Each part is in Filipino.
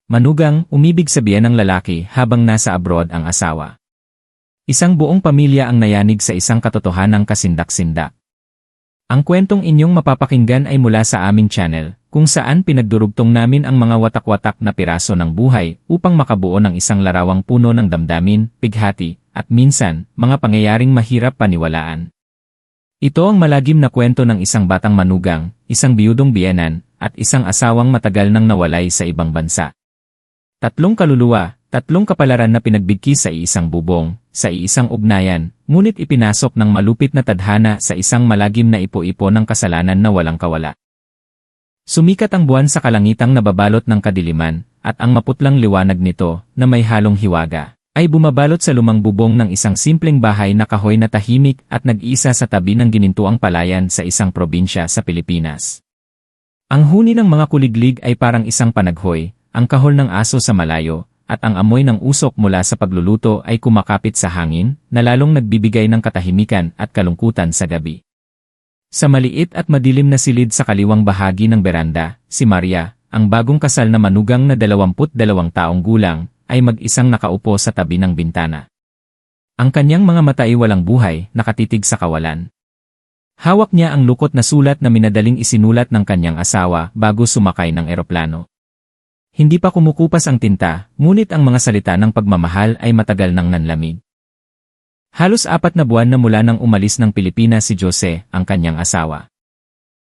Manugang, umibig sabihan ng lalaki habang nasa abroad ang asawa. Isang buong pamilya ang nayanig sa isang katotohanang kasindak-sindak. Ang kwentong inyong mapapakinggan ay mula sa aming channel, kung saan pinagdurugtong namin ang mga watak-watak na piraso ng buhay upang makabuo ng isang larawang puno ng damdamin, pighati, at minsan, mga pangyayaring mahirap paniwalaan. Ito ang malagim na kwento ng isang batang manugang, isang biyudong biyenan, at isang asawang matagal nang nawalay sa ibang bansa. Tatlong kaluluwa, tatlong kapalaran na pinagbigkis sa iisang bubong, sa iisang ugnayan, ngunit ipinasok ng malupit na tadhana sa isang malagim na ipo-ipo ng kasalanan na walang kawala. Sumikat ang buwan sa kalangitang nababalot ng kadiliman, at ang maputlang liwanag nito, na may halong hiwaga, ay bumabalot sa lumang bubong ng isang simpleng bahay na kahoy na tahimik at nag-iisa sa tabi ng ginintuang palayan sa isang probinsya sa Pilipinas. Ang huni ng mga kuliglig ay parang isang panaghoy, ang kahol ng aso sa malayo, at ang amoy ng usok mula sa pagluluto ay kumakapit sa hangin, na lalong nagbibigay ng katahimikan at kalungkutan sa gabi. Sa maliit at madilim na silid sa kaliwang bahagi ng beranda, si Maria, ang bagong kasal na manugang na 22 taong gulang, ay mag-isang nakaupo sa tabi ng bintana. Ang kanyang mga mata ay walang buhay, nakatitig sa kawalan. Hawak niya ang lukot na sulat na minadaling isinulat ng kanyang asawa bago sumakay ng eroplano. Hindi pa kumukupas ang tinta, ngunit ang mga salita ng pagmamahal ay matagal nang nanlamig. Halos 4 na buwan na mula nang umalis ng Pilipinas si Jose, ang kanyang asawa.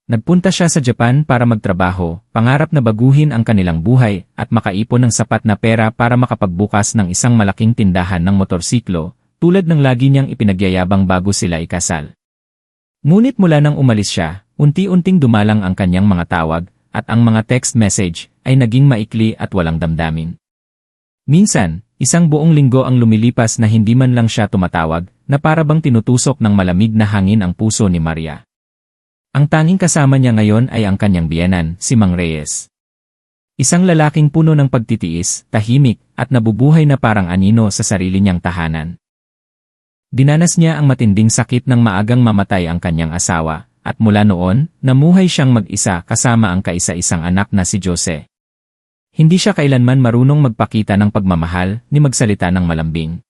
Nagpunta siya sa Japan para magtrabaho, pangarap na baguhin ang kanilang buhay at makaipon ng sapat na pera para makapagbukas ng isang malaking tindahan ng motorsiklo, tulad ng lagi niyang ipinagyayabang bago sila ikasal. Ngunit mula nang umalis siya, unti-unting dumalang ang kanyang mga tawag, at ang mga text message ay naging maikli at walang damdamin. Minsan, isang buong linggo ang lumilipas na hindi man lang siya tumatawag, na para bang tinutusok ng malamig na hangin ang puso ni Maria. Ang tanging kasama niya ngayon ay ang kanyang biyenan, si Mang Reyes. Isang lalaking puno ng pagtitiis, tahimik, at nabubuhay na parang anino sa sarili niyang tahanan. Dinanas niya ang matinding sakit ng maagang mamatay ang kanyang asawa, at mula noon, namuhay siyang mag-isa kasama ang kaisa-isang anak na si Jose. Hindi siya kailanman marunong magpakita ng pagmamahal ni magsalita ng malambing.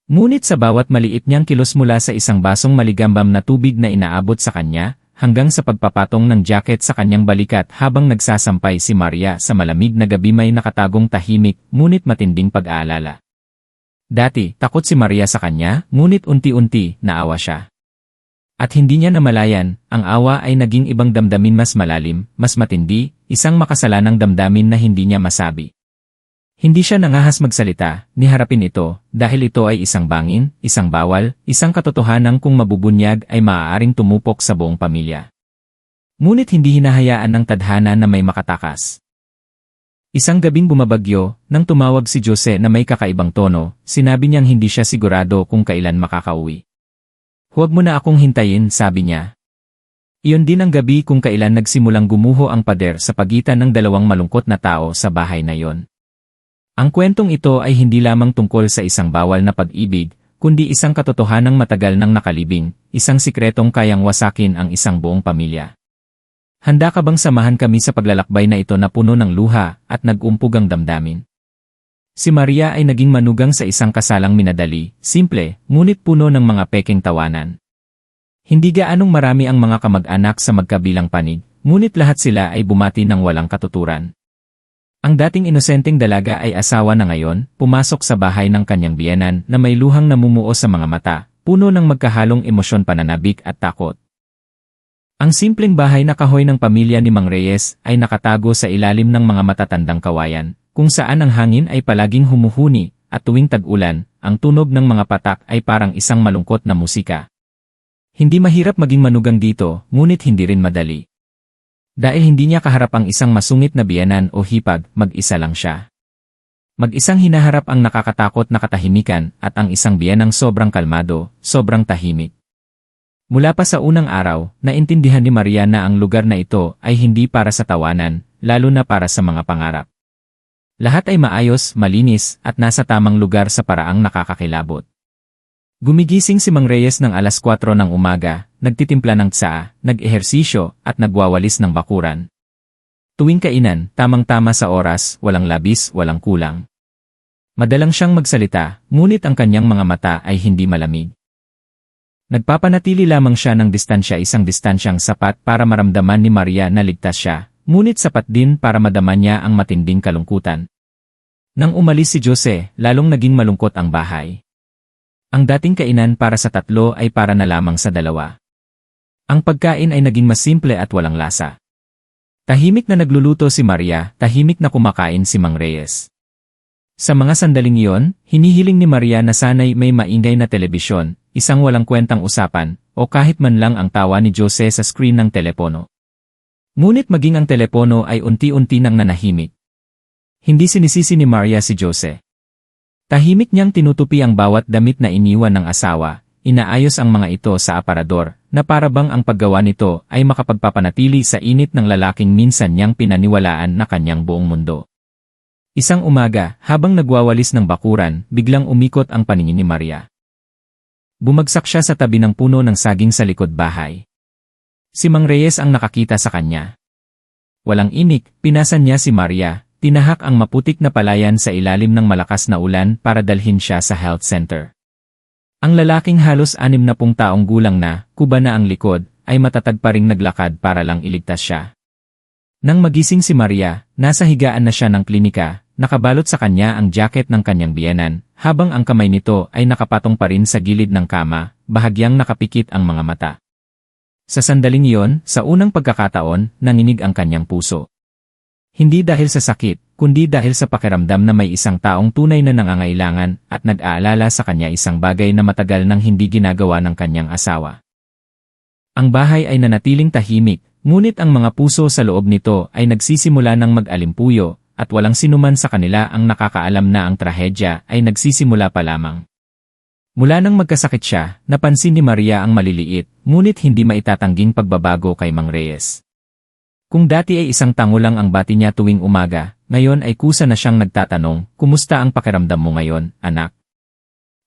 Ngunit sa bawat maliit niyang kilos mula sa isang basong maligambam na tubig na inaabot sa kanya, hanggang sa pagpapatong ng jacket sa kanyang balikat habang nagsasampay si Maria sa malamig na gabi may nakatagong tahimik ngunit matinding pag-aalala. Dati, takot si Maria sa kanya, ngunit unti-unti, naawa siya. At hindi niya namalayan, ang awa ay naging ibang damdamin mas malalim, mas matindi, isang makasalanang damdamin na hindi niya masabi. Hindi siya nangahas magsalita, ni harapin ito, dahil ito ay isang bangin, isang bawal, isang katotohanan kung mabubunyag ay maaaring tumupok sa buong pamilya. Ngunit hindi hinahayaan ng tadhana na may makatakas. Isang gabing bumabagyo, nang tumawag si Jose na may kakaibang tono, sinabi niyang hindi siya sigurado kung kailan makakauwi. "Huwag mo na akong hintayin," sabi niya. Iyon din ang gabi kung kailan nagsimulang gumuho ang pader sa pagitan ng dalawang malungkot na tao sa bahay na yon. Ang kwentong ito ay hindi lamang tungkol sa isang bawal na pag-ibig, kundi isang katotohanang matagal nang nakalibing, isang sikretong kayang wasakin ang isang buong pamilya. Handa ka bang samahan kami sa paglalakbay na ito na puno ng luha at nag-umpog ang damdamin? Si Maria ay naging manugang sa isang kasalang minadali, simple, ngunit puno ng mga pekeng tawanan. Hindi gaanong marami ang mga kamag-anak sa magkabilang panig, ngunit lahat sila ay bumati ng walang katuturan. Ang dating inosenteng dalaga ay asawa na ngayon, pumasok sa bahay ng kanyang biyenan na may luhang namumuo sa mga mata, puno ng magkahalong emosyon, pananabik at takot. Ang simpleng bahay na kahoy ng pamilya ni Mang Reyes ay nakatago sa ilalim ng mga matatandang kawayan, kung saan ang hangin ay palaging humuhuni, at tuwing tag-ulan, ang tunog ng mga patak ay parang isang malungkot na musika. Hindi mahirap maging manugang dito, ngunit hindi rin madali. Dahil hindi niya kaharap ang isang masungit na biyenan o hipag, mag-isa lang siya. Mag-isang hinaharap ang nakakatakot na katahimikan at ang isang biyenang sobrang kalmado, sobrang tahimik. Mula pa sa unang araw, naintindihan ni Maria na ang lugar na ito ay hindi para sa tawanan, lalo na para sa mga pangarap. Lahat ay maayos, malinis, at nasa tamang lugar sa paraang nakakakilabot. Gumigising si Mang Reyes ng alas 4 ng umaga, nagtitimpla ng tsaa, nag-ehersisyo, at nagwawalis ng bakuran. Tuwing kainan, tamang-tama sa oras, walang labis, walang kulang. Madalang siyang magsalita, ngunit ang kanyang mga mata ay hindi malamig. Nagpapanatili lamang siya ng distansya, isang distansyang sapat para maramdaman ni Maria na ligtas siya, ngunit sapat din para madama niya ang matinding kalungkutan. Nang umalis si Jose, lalong naging malungkot ang bahay. Ang dating kainan para sa tatlo ay para na lamang sa dalawa. Ang pagkain ay naging mas simple at walang lasa. Tahimik na nagluluto si Maria, tahimik na kumakain si Mang Reyes. Sa mga sandaling iyon, hinihiling ni Maria na sana'y may maingay na telebisyon, isang walang kwentang usapan, o kahit man lang ang tawa ni Jose sa screen ng telepono. Ngunit maging ang telepono ay unti-unti nang nanahimik. Hindi sinisisi ni Maria si Jose. Tahimik niyang tinutupi ang bawat damit na iniwan ng asawa, inaayos ang mga ito sa aparador, na parabang ang paggawa nito ay makapagpapanatili sa init ng lalaking minsan niyang pinaniwalaan na kanyang buong mundo. Isang umaga, habang nagwawalis ng bakuran, biglang umikot ang paningin ni Maria. Bumagsak siya sa tabi ng puno ng saging sa likod bahay. Si Mang Reyes ang nakakita sa kanya. Walang inik, pinasan niya si Maria, tinahak ang maputik na palayan sa ilalim ng malakas na ulan para dalhin siya sa health center. Ang lalaking halos 60 taong gulang na, kuba na ang likod, ay matatag pa ring naglakad para lang iligtas siya. Nang magising si Maria, nasa higaan na siya ng klinika. Nakabalot sa kanya ang jacket ng kanyang biyenan, habang ang kamay nito ay nakapatong pa rin sa gilid ng kama, bahagyang nakapikit ang mga mata. Sa sandaling iyon, sa unang pagkakataon, nanginig ang kanyang puso. Hindi dahil sa sakit, kundi dahil sa pakiramdam na may isang taong tunay na nangangailangan at nag-aalala sa kanya, isang bagay na matagal nang hindi ginagawa ng kanyang asawa. Ang bahay ay nanatiling tahimik, ngunit ang mga puso sa loob nito ay nagsisimula ng mag-alimpuyo, at walang sinuman sa kanila ang nakakaalam na ang trahedya ay nagsisimula pa lamang. Mula nang magkasakit siya, napansin ni Maria ang maliliit, ngunit hindi maitatangging pagbabago kay Mang Reyes. Kung dati ay isang tango lang ang bati niya tuwing umaga, ngayon ay kusa na siyang nagtatanong, "Kumusta ang pakiramdam mo ngayon, anak?"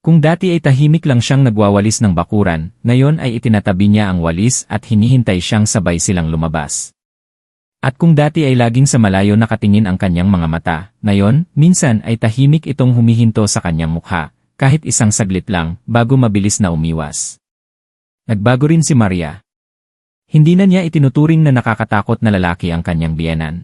Kung dati ay tahimik lang siyang nagwawalis ng bakuran, ngayon ay itinatabi niya ang walis at hinihintay siyang sabay silang lumabas. At kung dati ay laging sa malayo nakatingin ang kanyang mga mata, ngayon, minsan ay tahimik itong humihinto sa kanyang mukha, kahit isang saglit lang, bago mabilis na umiwas. Nagbago rin si Maria. Hindi na niya itinuturing na nakakatakot na lalaki ang kanyang biyenan.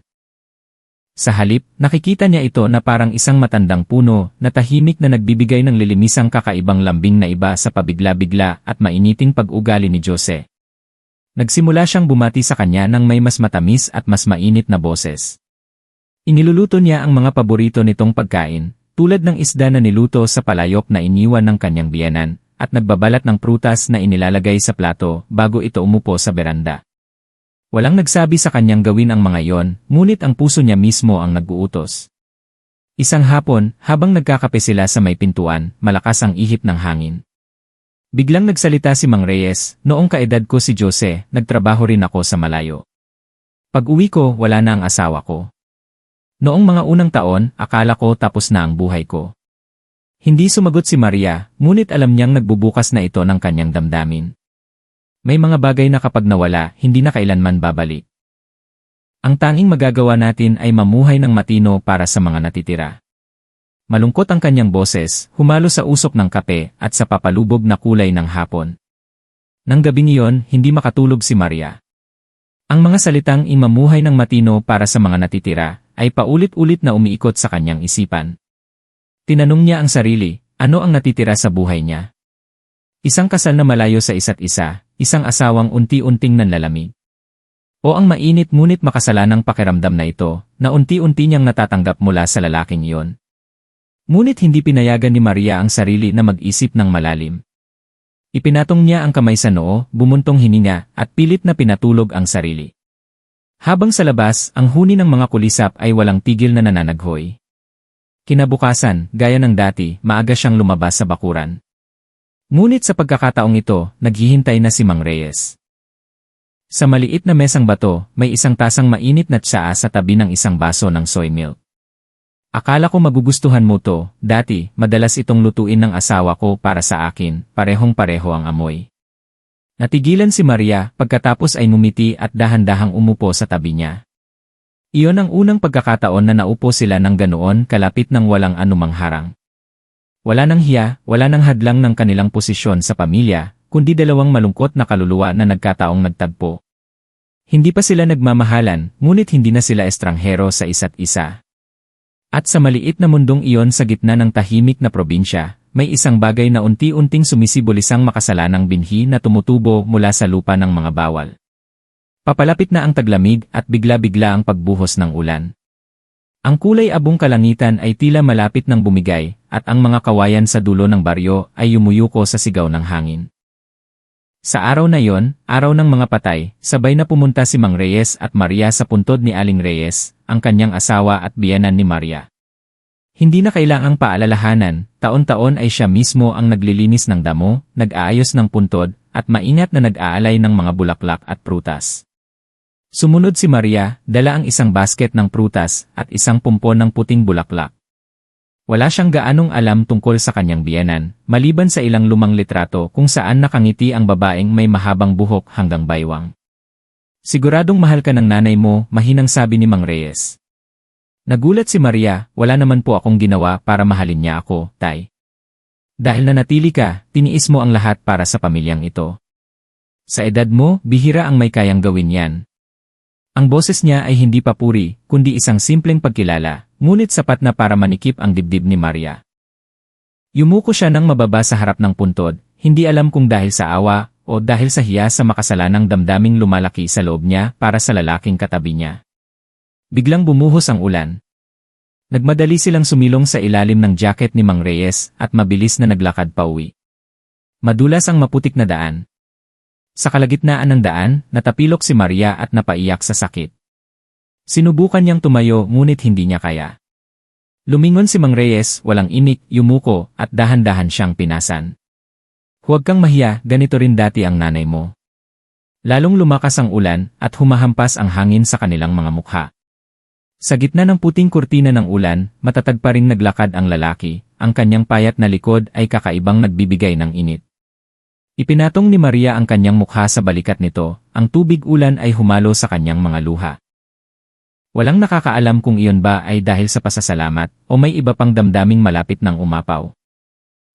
Sa halip, nakikita niya ito na parang isang matandang puno na tahimik na nagbibigay ng lilimisang kakaibang lambing na iba sa pabigla-bigla at mainiting pag-ugali ni Jose. Nagsimula siyang bumati sa kanya ng may mas matamis at mas mainit na boses. Iniluluto niya ang mga paborito nitong pagkain, tulad ng isda na niluto sa palayok na iniwan ng kanyang biyenan, at nagbabalat ng prutas na inilalagay sa plato bago ito umupo sa beranda. Walang nagsabi sa kanyang gawin ang mga iyon, ngunit ang puso niya mismo ang nag-uutos. Isang hapon, habang nagkakape sila sa may pintuan, malakas ang ihip ng hangin. Biglang nagsalita si Mang Reyes, "Noong kaedad ko si Jose, nagtrabaho rin ako sa malayo. Pag-uwi ko, wala na ang asawa ko. Noong mga unang taon, akala ko tapos na ang buhay ko." Hindi sumagot si Maria, ngunit alam niyang nagbubukas na ito ng kanyang damdamin. May mga bagay na kapag nawala, hindi na kailanman babalik. Ang tanging magagawa natin ay mamuhay ng matino para sa mga natitira. Malungkot ang kanyang boses, humalo sa usok ng kape at sa papalubog na kulay ng hapon. Nang gabing iyon, hindi makatulog si Maria. Ang mga salitang "imamuhay ng matino para sa mga natitira" ay paulit-ulit na umiikot sa kanyang isipan. Tinanong niya ang sarili, ano ang natitira sa buhay niya? Isang kasal na malayo sa isa't isa, isang asawang unti-unting nanlalamig. O ang mainit ngunit makasalanang pakiramdam na ito, na unti-unti niyang natatanggap mula sa lalaking iyon. Ngunit hindi pinayagan ni Maria ang sarili na mag-isip ng malalim. Ipinatong niya ang kamay sa noo, bumuntong hininga, at pilit na pinatulog ang sarili. Habang sa labas, ang huni ng mga kulisap ay walang tigil na nananaghoy. Kinabukasan, gaya ng dati, maaga siyang lumabas sa bakuran. Ngunit sa pagkakataong ito, naghihintay na si Mang Reyes. Sa maliit na mesang bato, may isang tasang mainit na tsaa sa tabi ng isang baso ng soy milk. "Akala ko magugustuhan mo to, dati, madalas itong lutuin ng asawa ko para sa akin, parehong-pareho ang amoy." Natigilan si Maria, pagkatapos ay ngumiti at dahan-dahang umupo sa tabi niya. Iyon ang unang pagkakataon na naupo sila ng ganoon kalapit ng walang anumang harang. Wala nang hiya, wala nang hadlang ng kanilang posisyon sa pamilya, kundi dalawang malungkot na kaluluwa na nagkataong nagtagpo. Hindi pa sila nagmamahalan, ngunit hindi na sila estranghero sa isa't isa. At sa maliit na mundong iyon sa gitna ng tahimik na probinsya, may isang bagay na unti-unting sumisibolisang makasalanang binhi na tumutubo mula sa lupa ng mga bawal. Papalapit na ang taglamig at bigla-bigla ang pagbuhos ng ulan. Ang kulay abong kalangitan ay tila malapit ng bumigay, at ang mga kawayan sa dulo ng baryo ay yumuyuko sa sigaw ng hangin. Sa araw na yon, araw ng mga patay, sabay na pumunta si Mang Reyes at Maria sa puntod ni Aling Reyes, ang kanyang asawa at biyenan ni Maria. Hindi na kailangang paalalahanan, taon-taon ay siya mismo ang naglilinis ng damo, nag-aayos ng puntod, at maingat na nag-aalay ng mga bulaklak at prutas. Sumunod si Maria, dala ang isang basket ng prutas at isang pumpon ng puting bulaklak. Wala siyang gaanong alam tungkol sa kanyang biyenan, maliban sa ilang lumang litrato kung saan nakangiti ang babaeng may mahabang buhok hanggang baywang. Siguradong mahal ka ng nanay mo, mahinang sabi ni Mang Reyes. Nagulat si Maria, wala naman po akong ginawa para mahalin niya ako, tay. Dahil nanatili ka, tiniis mo ang lahat para sa pamilyang ito. Sa edad mo, bihira ang may kayang gawin yan. Ang boses niya ay hindi papuri, kundi isang simpleng pagkilala, ngunit sapat na para manikip ang dibdib ni Maria. Yumuko siya ng mababa sa harap ng puntod, hindi alam kung dahil sa awa o dahil sa hiya sa makasalanang damdaming lumalaki sa loob niya para sa lalaking katabi niya. Biglang bumuhos ang ulan. Nagmadali silang sumilong sa ilalim ng jacket ni Mang Reyes at mabilis na naglakad pauwi. Madulas ang maputik na daan. Sa kalagitnaan ng daan, natapilok si Maria at napaiyak sa sakit. Sinubukan niyang tumayo ngunit hindi niya kaya. Lumingon si Mang Reyes, walang imik, yumuko, at dahan-dahan siyang pinasan. Huwag kang mahiya, ganito rin dati ang nanay mo. Lalong lumakas ang ulan at humahampas ang hangin sa kanilang mga mukha. Sa gitna ng puting kurtina ng ulan, matatag pa ring naglakad ang lalaki, ang kanyang payat na likod ay kakaibang nagbibigay ng init. Ipinatong ni Maria ang kanyang mukha sa balikat nito, ang tubig ulan ay humalo sa kanyang mga luha. Walang nakakaalam kung iyon ba ay dahil sa pasasalamat o may iba pang damdaming malapit ng umapaw.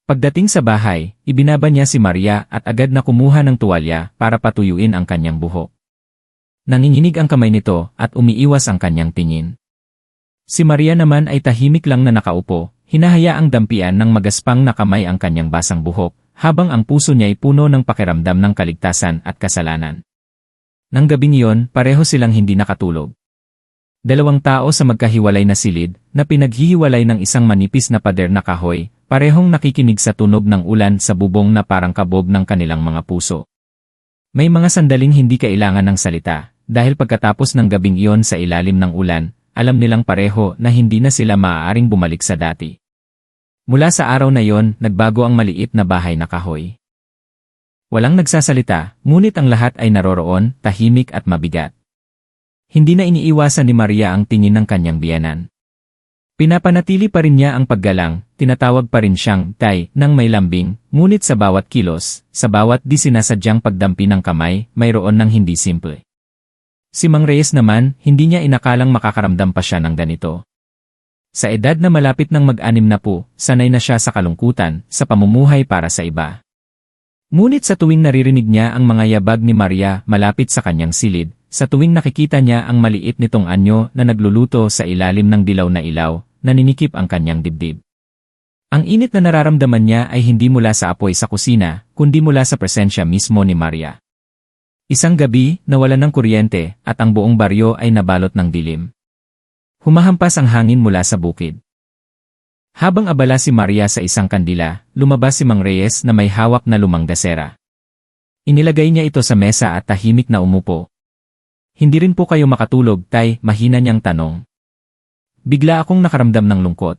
Pagdating sa bahay, ibinaba niya si Maria at agad na kumuha ng tuwalya para patuyuin ang kanyang buhok. Nanginginig ang kamay nito at umiiwas ang kanyang tingin. Si Maria naman ay tahimik lang na nakaupo, hinahayaang dampian ng magaspang na kamay ang kanyang basang buhok, habang ang puso niya ay puno ng pakiramdam ng kaligtasan at kasalanan. Nang gabing iyon, pareho silang hindi nakatulog. Dalawang tao sa magkahiwalay na silid, na pinaghihiwalay ng isang manipis na pader na kahoy, parehong nakikinig sa tunog ng ulan sa bubong na parang kabog ng kanilang mga puso. May mga sandaling hindi kailangan ng salita, dahil pagkatapos ng gabing iyon sa ilalim ng ulan, alam nilang pareho na hindi na sila maaaring bumalik sa dati. Mula sa araw na yon, nagbago ang maliit na bahay na kahoy. Walang nagsasalita, ngunit ang lahat ay naroroon, tahimik at mabigat. Hindi na iniiwasan ni Maria ang tingin ng kanyang biyenan. Pinapanatili pa rin niya ang paggalang, tinatawag pa rin siyang tay nang may lambing, ngunit sa bawat kilos, sa bawat di sinasadyang pagdampi ng kamay, mayroon ng hindi simple. Si Mang Reyes naman, hindi niya inakalang makakaramdam pa siya ng ganito. Sa edad na malapit ng mag-60, sanay na siya sa kalungkutan, sa pamumuhay para sa iba. Ngunit sa tuwing naririnig niya ang mga yabag ni Maria malapit sa kanyang silid, sa tuwing nakikita niya ang maliit nitong anyo na nagluluto sa ilalim ng dilaw na ilaw, naninikip ang kanyang dibdib. Ang init na nararamdaman niya ay hindi mula sa apoy sa kusina, kundi mula sa presensya mismo ni Maria. Isang gabi, nawalan ng kuryente, at ang buong baryo ay nabalot ng dilim. Humahampas ang hangin mula sa bukid. Habang abala si Maria sa isang kandila, lumabas si Mang Reyes na may hawak na lumang dasera. Inilagay niya ito sa mesa at tahimik na umupo. Hindi rin po kayo makatulog, tay, mahina niyang tanong. Bigla akong nakaramdam ng lungkot.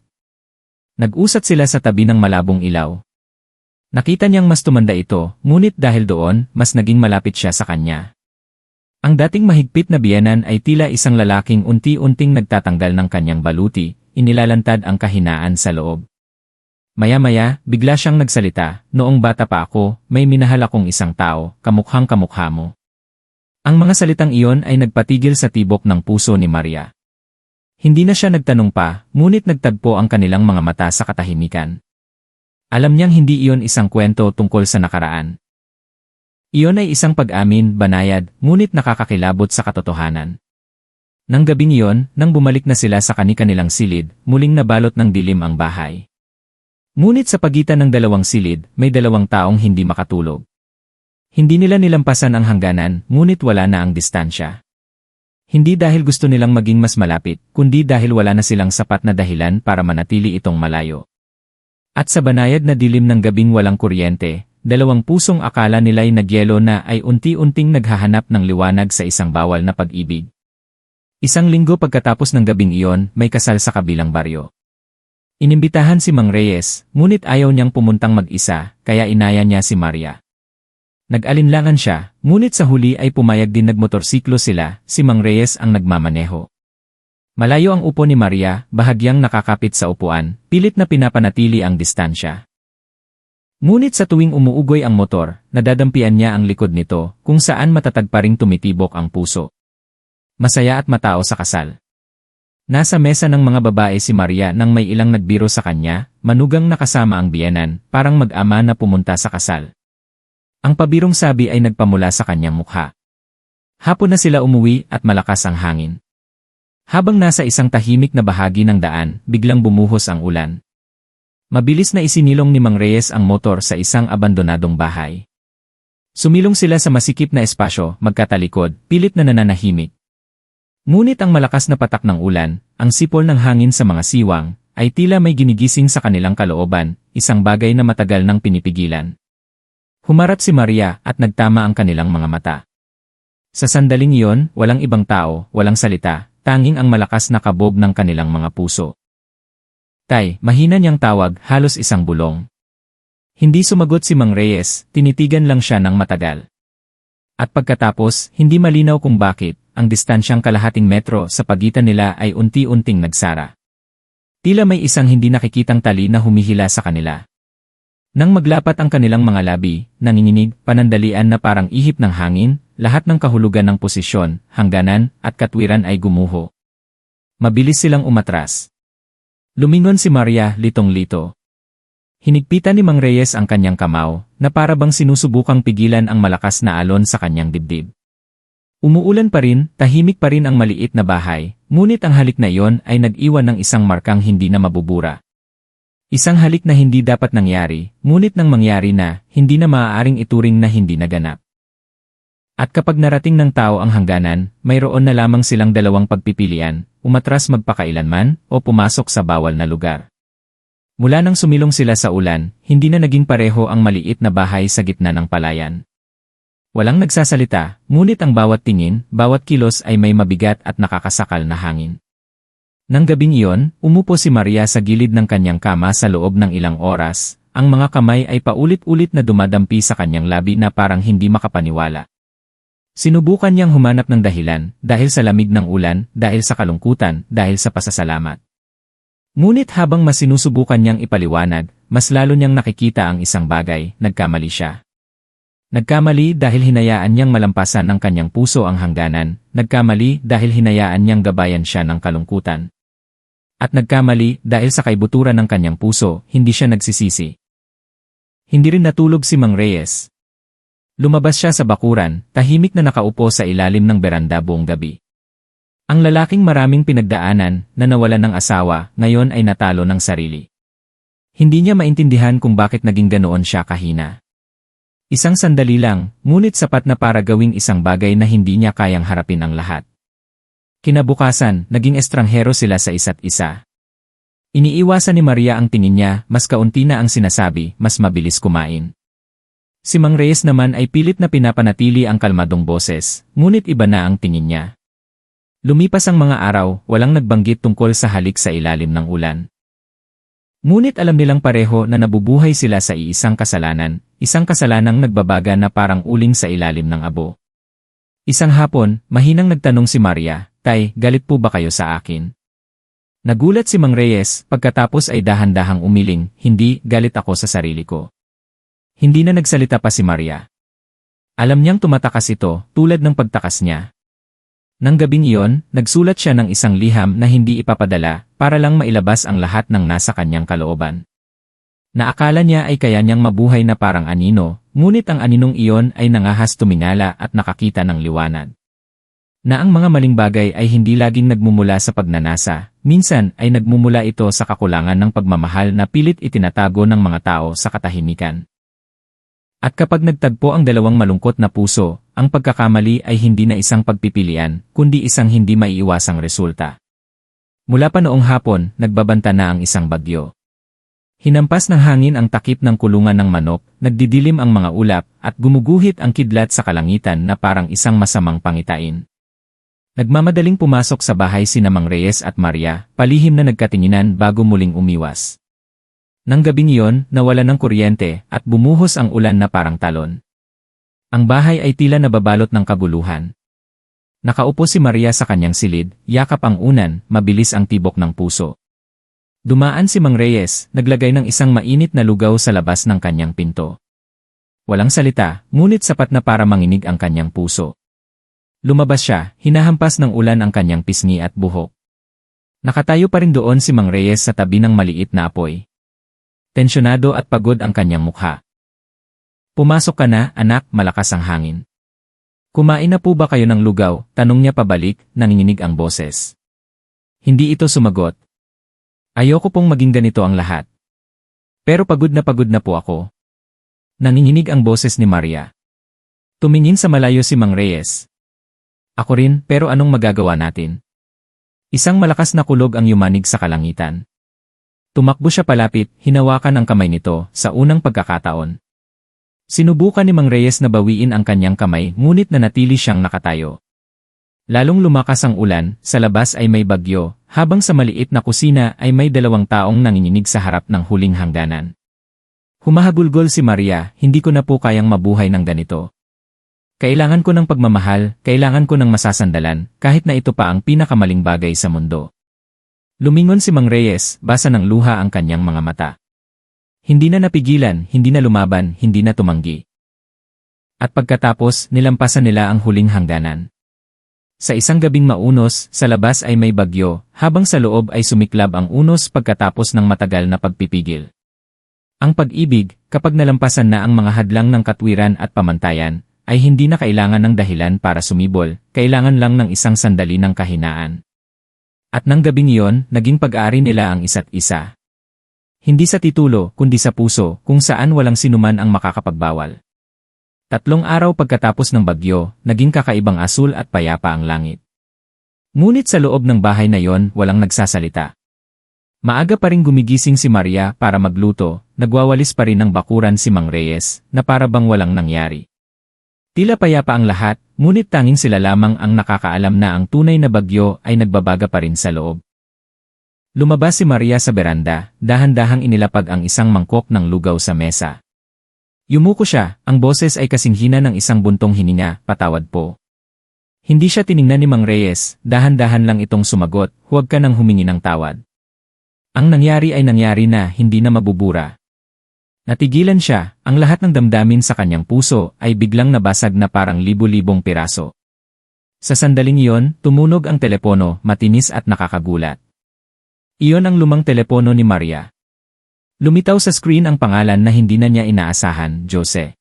Nag-usat sila sa tabi ng malabong ilaw. Nakita niyang mas tumanda ito, ngunit dahil doon, mas naging malapit siya sa kanya. Ang dating mahigpit na biyenan ay tila isang lalaking unti-unting nagtatanggal ng kanyang baluti, inilalantad ang kahinaan sa loob. Maya-maya, bigla siyang nagsalita, noong bata pa ako, may minahal akong isang tao, kamukhang kamukha mo. Ang mga salitang iyon ay nagpatigil sa tibok ng puso ni Maria. Hindi na siya nagtanong pa, ngunit nagtagpo ang kanilang mga mata sa katahimikan. Alam niyang hindi iyon isang kwento tungkol sa nakaraan. Iyon ay isang pag-amin, banayad, ngunit nakakakilabot sa katotohanan. Nang gabing iyon, nang bumalik na sila sa kani-kanilang silid, muling nabalot ng dilim ang bahay. Ngunit sa pagitan ng dalawang silid, may dalawang taong hindi makatulog. Hindi nila nilampasan ang hangganan, ngunit wala na ang distansya. Hindi dahil gusto nilang maging mas malapit, kundi dahil wala na silang sapat na dahilan para manatili itong malayo. At sa banayad na dilim ng gabing walang kuryente, dalawang pusong akala nila'y nagyelo na ay unti-unting naghahanap ng liwanag sa isang bawal na pag-ibig. Isang linggo pagkatapos ng gabing iyon, may kasal sa kabilang baryo. Inimbitahan si Mang Reyes, ngunit ayaw niyang pumuntang mag-isa, kaya inaya niya si Maria. Nag-alinlangan siya, ngunit sa huli ay pumayag din nagmotorsiklo sila, si Mang Reyes ang nagmamaneho. Malayo ang upo ni Maria, bahagyang nakakapit sa upuan, pilit na pinapanatili ang distansya. Ngunit sa tuwing umuugoy ang motor, nadadampian niya ang likod nito, kung saan matatag pa ring tumitibok ang puso. Masaya at matao sa kasal. Nasa mesa ng mga babae si Maria nang may ilang nagbiro sa kanya, manugang nakasama ang biyenan, parang mag-ama na pumunta sa kasal. Ang pabirong sabi ay nagpamula sa kanyang mukha. Hapon na sila umuwi at malakas ang hangin. Habang nasa isang tahimik na bahagi ng daan, biglang bumuhos ang ulan. Mabilis na isinilong ni Mang Reyes ang motor sa isang abandonadong bahay. Sumilong sila sa masikip na espasyo, magkatalikod, pilit na nananahimik. Ngunit ang malakas na patak ng ulan, ang sipol ng hangin sa mga siwang, ay tila may ginigising sa kanilang kalooban, isang bagay na matagal nang pinipigilan. Humarap si Maria at nagtama ang kanilang mga mata. Sa sandaling iyon, walang ibang tao, walang salita, tanging ang malakas na kabog ng kanilang mga puso. Tay, mahina niyang tawag, halos isang bulong. Hindi sumagot si Mang Reyes, tinitigan lang siya ng matagal. At pagkatapos, hindi malinaw kung bakit, ang distansyang kalahating metro sa pagitan nila ay unti-unting nagsara. Tila may isang hindi nakikitang tali na humihila sa kanila. Nang maglapat ang kanilang mga labi, nanginginig, panandalian na parang ihip ng hangin, lahat ng kahulugan ng posisyon, hangganan, at katwiran ay gumuho. Mabilis silang umatras. Lumingon si Maria, litong-lito. Hinigpitan ni Mang Reyes ang kanyang kamao, na para bang sinusubukang pigilan ang malakas na alon sa kanyang dibdib. Umuulan pa rin, tahimik pa rin ang maliit na bahay, ngunit ang halik na iyon ay nag-iwan ng isang markang hindi na mabubura. Isang halik na hindi dapat nangyari, ngunit nang mangyari na, hindi na maaaring ituring na hindi naganap. At kapag narating ng tao ang hangganan, mayroon na lamang silang dalawang pagpipilian, umatras magpakailanman o pumasok sa bawal na lugar. Mula nang sumilong sila sa ulan, hindi na naging pareho ang maliit na bahay sa gitna ng palayan. Walang nagsasalita, ngunit ang bawat tingin, bawat kilos ay may mabigat at nakakasakal na hangin. Nang gabing iyon, umupo si Maria sa gilid ng kanyang kama sa loob ng ilang oras, ang mga kamay ay paulit-ulit na dumadampi sa kanyang labi na parang hindi makapaniwala. Sinubukan niyang humanap ng dahilan, dahil sa lamig ng ulan, dahil sa kalungkutan, dahil sa pasasalamat. Ngunit habang mas sinusubukan niyang ipaliwanag, mas lalo niyang nakikita ang isang bagay, nagkamali siya. Nagkamali dahil hinayaan niyang malampasan ng kanyang puso ang hangganan, nagkamali dahil hinayaan niyang gabayan siya ng kalungkutan. At nagkamali dahil sa kaibuturan ng kanyang puso, hindi siya nagsisisi. Hindi rin natulog si Mang Reyes. Lumabas siya sa bakuran, tahimik na nakaupo sa ilalim ng beranda buong gabi. Ang lalaking maraming pinagdaanan, na nawalan ng asawa, ngayon ay natalo ng sarili. Hindi niya maintindihan kung bakit naging ganoon siya kahina. Isang sandali lang, ngunit sapat na para gawing isang bagay na hindi niya kayang harapin ang lahat. Kinabukasan, naging estranghero sila sa isa't isa. Iniiwasan ni Maria ang tingin niya, mas kaunti na ang sinasabi, mas mabilis kumain. Si Mang Reyes naman ay pilit na pinapanatili ang kalmadong boses, ngunit iba na ang tingin niya. Lumipas ang mga araw, walang nagbanggit tungkol sa halik sa ilalim ng ulan. Ngunit alam nilang pareho na nabubuhay sila sa iisang kasalanang nagbabaga na parang uling sa ilalim ng abo. Isang hapon, mahinang nagtanong si Maria, "Tay, galit po ba kayo sa akin?" Nagulat si Mang Reyes, pagkatapos ay dahan-dahang umiling, "Hindi, galit ako sa sarili ko." Hindi na nagsalita pa si Maria. Alam niyang tumatakas ito, tulad ng pagtakas niya. Nang gabing iyon, nagsulat siya ng isang liham na hindi ipapadala para lang mailabas ang lahat ng nasa kanyang kalooban. Naakala niya ay kaya niyang mabuhay na parang anino, ngunit ang aninong iyon ay nangahas tumingala at nakakita ng liwanag. Na ang mga maling bagay ay hindi laging nagmumula sa pagnanasa, minsan ay nagmumula ito sa kakulangan ng pagmamahal na pilit itinatago ng mga tao sa katahimikan. At kapag nagtagpo ang dalawang malungkot na puso, ang pagkakamali ay hindi na isang pagpipilian, kundi isang hindi maiiwasang resulta. Mula pa noong hapon, nagbabanta na ang isang bagyo. Hinampas ng hangin ang takip ng kulungan ng manok, nagdidilim ang mga ulap, at gumuguhit ang kidlat sa kalangitan na parang isang masamang pangitain. Nagmamadaling pumasok sa bahay sina Mang Reyes at Maria, palihim na nagkatinginan bago muling umiwas. Nang gabing iyon, nawala ng kuryente at bumuhos ang ulan na parang talon. Ang bahay ay tila nababalot ng kaguluhan. Nakaupo si Maria sa kanyang silid, yakap ang unan, mabilis ang tibok ng puso. Dumaan si Mang Reyes, naglagay ng isang mainit na lugaw sa labas ng kanyang pinto. Walang salita, ngunit sapat na para manginig ang kanyang puso. Lumabas siya, hinahampas ng ulan ang kanyang pisngi at buhok. Nakatayo pa rin doon si Mang Reyes sa tabi ng maliit na apoy. Tensyonado at pagod ang kanyang mukha. "Pumasok ka na, anak," malakas ang hangin. "Kumain na po ba kayo ng lugaw?" tanong niya pabalik, nanginginig ang boses. Hindi ito sumagot. "Ayoko pong maging ganito ang lahat. Pero pagod na po ako." Nanginginig ang boses ni Maria. Tumingin sa malayo si Mang Reyes. "Ako rin, pero anong magagawa natin?" Isang malakas na kulog ang yumanig sa kalangitan. Tumakbo siya palapit, hinawakan ang kamay nito, sa unang pagkakataon. Sinubukan ni Mang Reyes na bawiin ang kanyang kamay, ngunit nanatili siyang nakatayo. Lalong lumakas ang ulan, sa labas ay may bagyo, habang sa maliit na kusina ay may dalawang taong nanginginig sa harap ng huling hangganan. Humahagulgol si Maria, "Hindi ko na po kayang mabuhay ng ganito. Kailangan ko ng pagmamahal, kailangan ko ng masasandalan, kahit na ito pa ang pinakamaling bagay sa mundo." Lumingon si Mang Reyes, basa ng luha ang kanyang mga mata. Hindi na napigilan, hindi na lumaban, hindi na tumanggi. At pagkatapos, nilampasan nila ang huling hangganan. Sa isang gabing maunos, sa labas ay may bagyo, habang sa loob ay sumiklab ang unos pagkatapos ng matagal na pagpipigil. Ang pag-ibig, kapag nalampasan na ang mga hadlang ng katwiran at pamantayan, ay hindi na kailangan ng dahilan para sumibol, kailangan lang ng isang sandali ng kahinaan. At nang gabing iyon, naging pag-aari nila ang isa't isa. Hindi sa titulo, kundi sa puso, kung saan walang sinuman ang makakapagbawal. 3 araw pagkatapos ng bagyo, naging kakaibang asul at payapa ang langit. Ngunit sa loob ng bahay na yon, walang nagsasalita. Maaga pa ring gumigising si Maria para magluto, nagwawalis pa rin ng bakuran si Mang Reyes, na para bang walang nangyari. Tila payapa ang lahat, ngunit tanging sila lamang ang nakakaalam na ang tunay na bagyo ay nagbabaga pa rin sa loob. Lumabas si Maria sa beranda, dahan-dahang inilapag ang isang mangkok ng lugaw sa mesa. Yumuko siya, ang boses ay kasinghina ng isang buntong hininga, "Patawad po." Hindi siya tiningnan ni Mang Reyes, dahan-dahan lang itong sumagot, "Huwag ka nang humingi ng tawad. Ang nangyari ay nangyari na, hindi na mabubura." Natigilan siya, ang lahat ng damdamin sa kanyang puso ay biglang nabasag na parang libu-libong piraso. Sa sandaling iyon, tumunog ang telepono, matinis at nakakagulat. Iyon ang lumang telepono ni Maria. Lumitaw sa screen ang pangalan na hindi na niya inaasahan, Jose.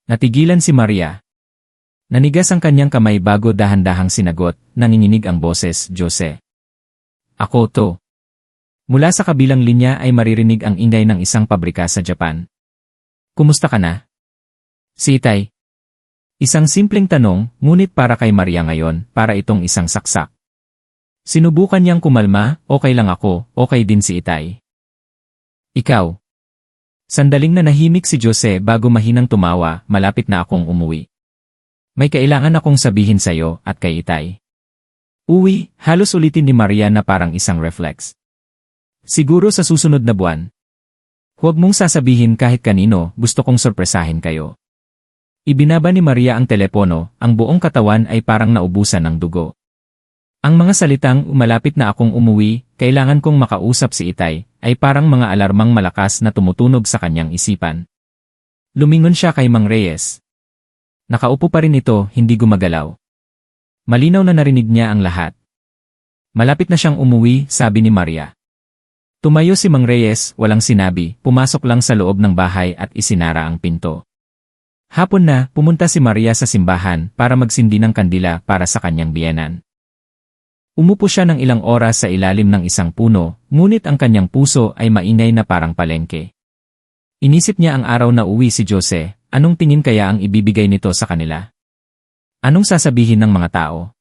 Natigilan si Maria. Nanigas ang kanyang kamay bago dahan-dahang sinagot, nanginginig ang boses, "Jose. Ako to." Mula sa kabilang linya ay maririnig ang ingay ng isang pabrika sa Japan. "Kumusta ka na?" "Si Itay." Isang simpleng tanong, ngunit para kay Maria ngayon, para itong isang saksak. Sinubukan niyang kumalma, "Okay lang ako, okay din si Itay." "Ikaw?" Sandaling nanahimik si Jose bago mahinang tumawa, "Malapit na akong umuwi. May kailangan akong sabihin sa'yo at kay Itay." "Uwi?" halos ulitin ni Maria na parang isang reflex. "Siguro sa susunod na buwan." "Huwag mong sasabihin kahit kanino, gusto kong sorpresahin kayo." Ibinaba ni Maria ang telepono, ang buong katawan ay parang naubusan ng dugo. Ang mga salitang, "Malapit na akong umuwi, kailangan kong makausap si Itay," ay parang mga alarmang malakas na tumutunog sa kanyang isipan. Lumingon siya kay Mang Reyes. Nakaupo pa rin ito, hindi gumagalaw. Malinaw na narinig niya ang lahat. Malapit na siyang umuwi, sabi ni Maria. Tumayo si Mang Reyes, walang sinabi, pumasok lang sa loob ng bahay at isinara ang pinto. Hapon na, pumunta si Maria sa simbahan para magsindi ng kandila para sa kanyang biyenan. Umupo siya ng ilang oras sa ilalim ng isang puno, ngunit ang kanyang puso ay maingay na parang palengke. Inisip niya ang araw na uwi si Jose, anong tingin kaya ang ibibigay nito sa kanila? Anong sasabihin ng mga tao?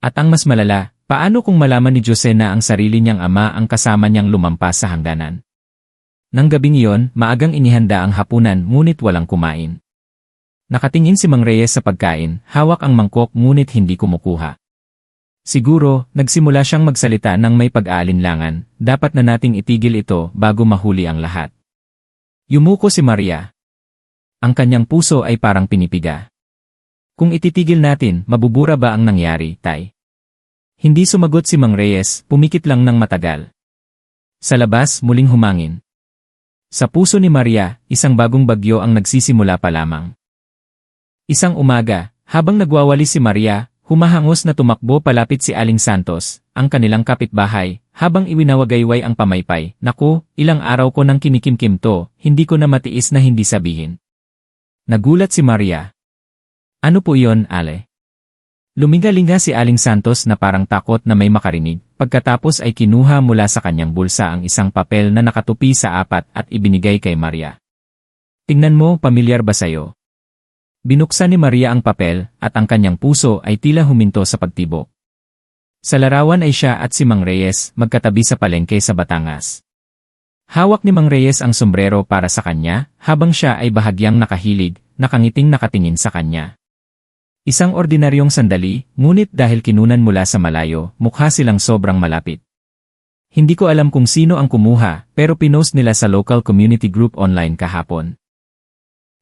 At ang mas malala, paano kung malaman ni Jose na ang sarili niyang ama ang kasama niyang lumampas sa hangganan? Nang gabing iyon, maagang inihanda ang hapunan ngunit walang kumain. Nakatingin si Mang Reyes sa pagkain, hawak ang mangkok ngunit hindi kumukuha. Siguro, nagsimula siyang magsalita ng may pag-aalinlangan, dapat na nating itigil ito bago mahuli ang lahat. Yumuko si Maria. Ang kanyang puso ay parang pinipiga. Kung ititigil natin, mabubura ba ang nangyari, Tay? Hindi sumagot si Mang Reyes, pumikit lang ng matagal. Sa labas, muling humangin. Sa puso ni Maria, isang bagong bagyo ang nagsisimula pa lamang. Isang umaga, habang nagwawalis si Maria, humahangos na tumakbo palapit si Aling Santos, ang kanilang kapitbahay, habang iwinawagayway ang pamaypay. Naku, ilang araw ko nang kinikimkim to, hindi ko na matiis na hindi sabihin. Nagulat si Maria. Ano po iyon, Ale? Luminga-linga si Aling Santos na parang takot na may makarinig, pagkatapos ay kinuha mula sa kanyang bulsa ang isang papel na nakatupi sa apat at ibinigay kay Maria. Tingnan mo, pamilyar ba sayo? Binuksan ni Maria ang papel at ang kanyang puso ay tila huminto sa pagtibok. Sa larawan ay siya at si Mang Reyes magkatabi sa palengke sa Batangas. Hawak ni Mang Reyes ang sombrero para sa kanya, habang siya ay bahagyang nakahilig, nakangiting nakatingin sa kanya. Isang ordinaryong sandali, ngunit dahil kinunan mula sa malayo, mukha silang sobrang malapit. Hindi ko alam kung sino ang kumuha, pero pinost nila sa local community group online kahapon.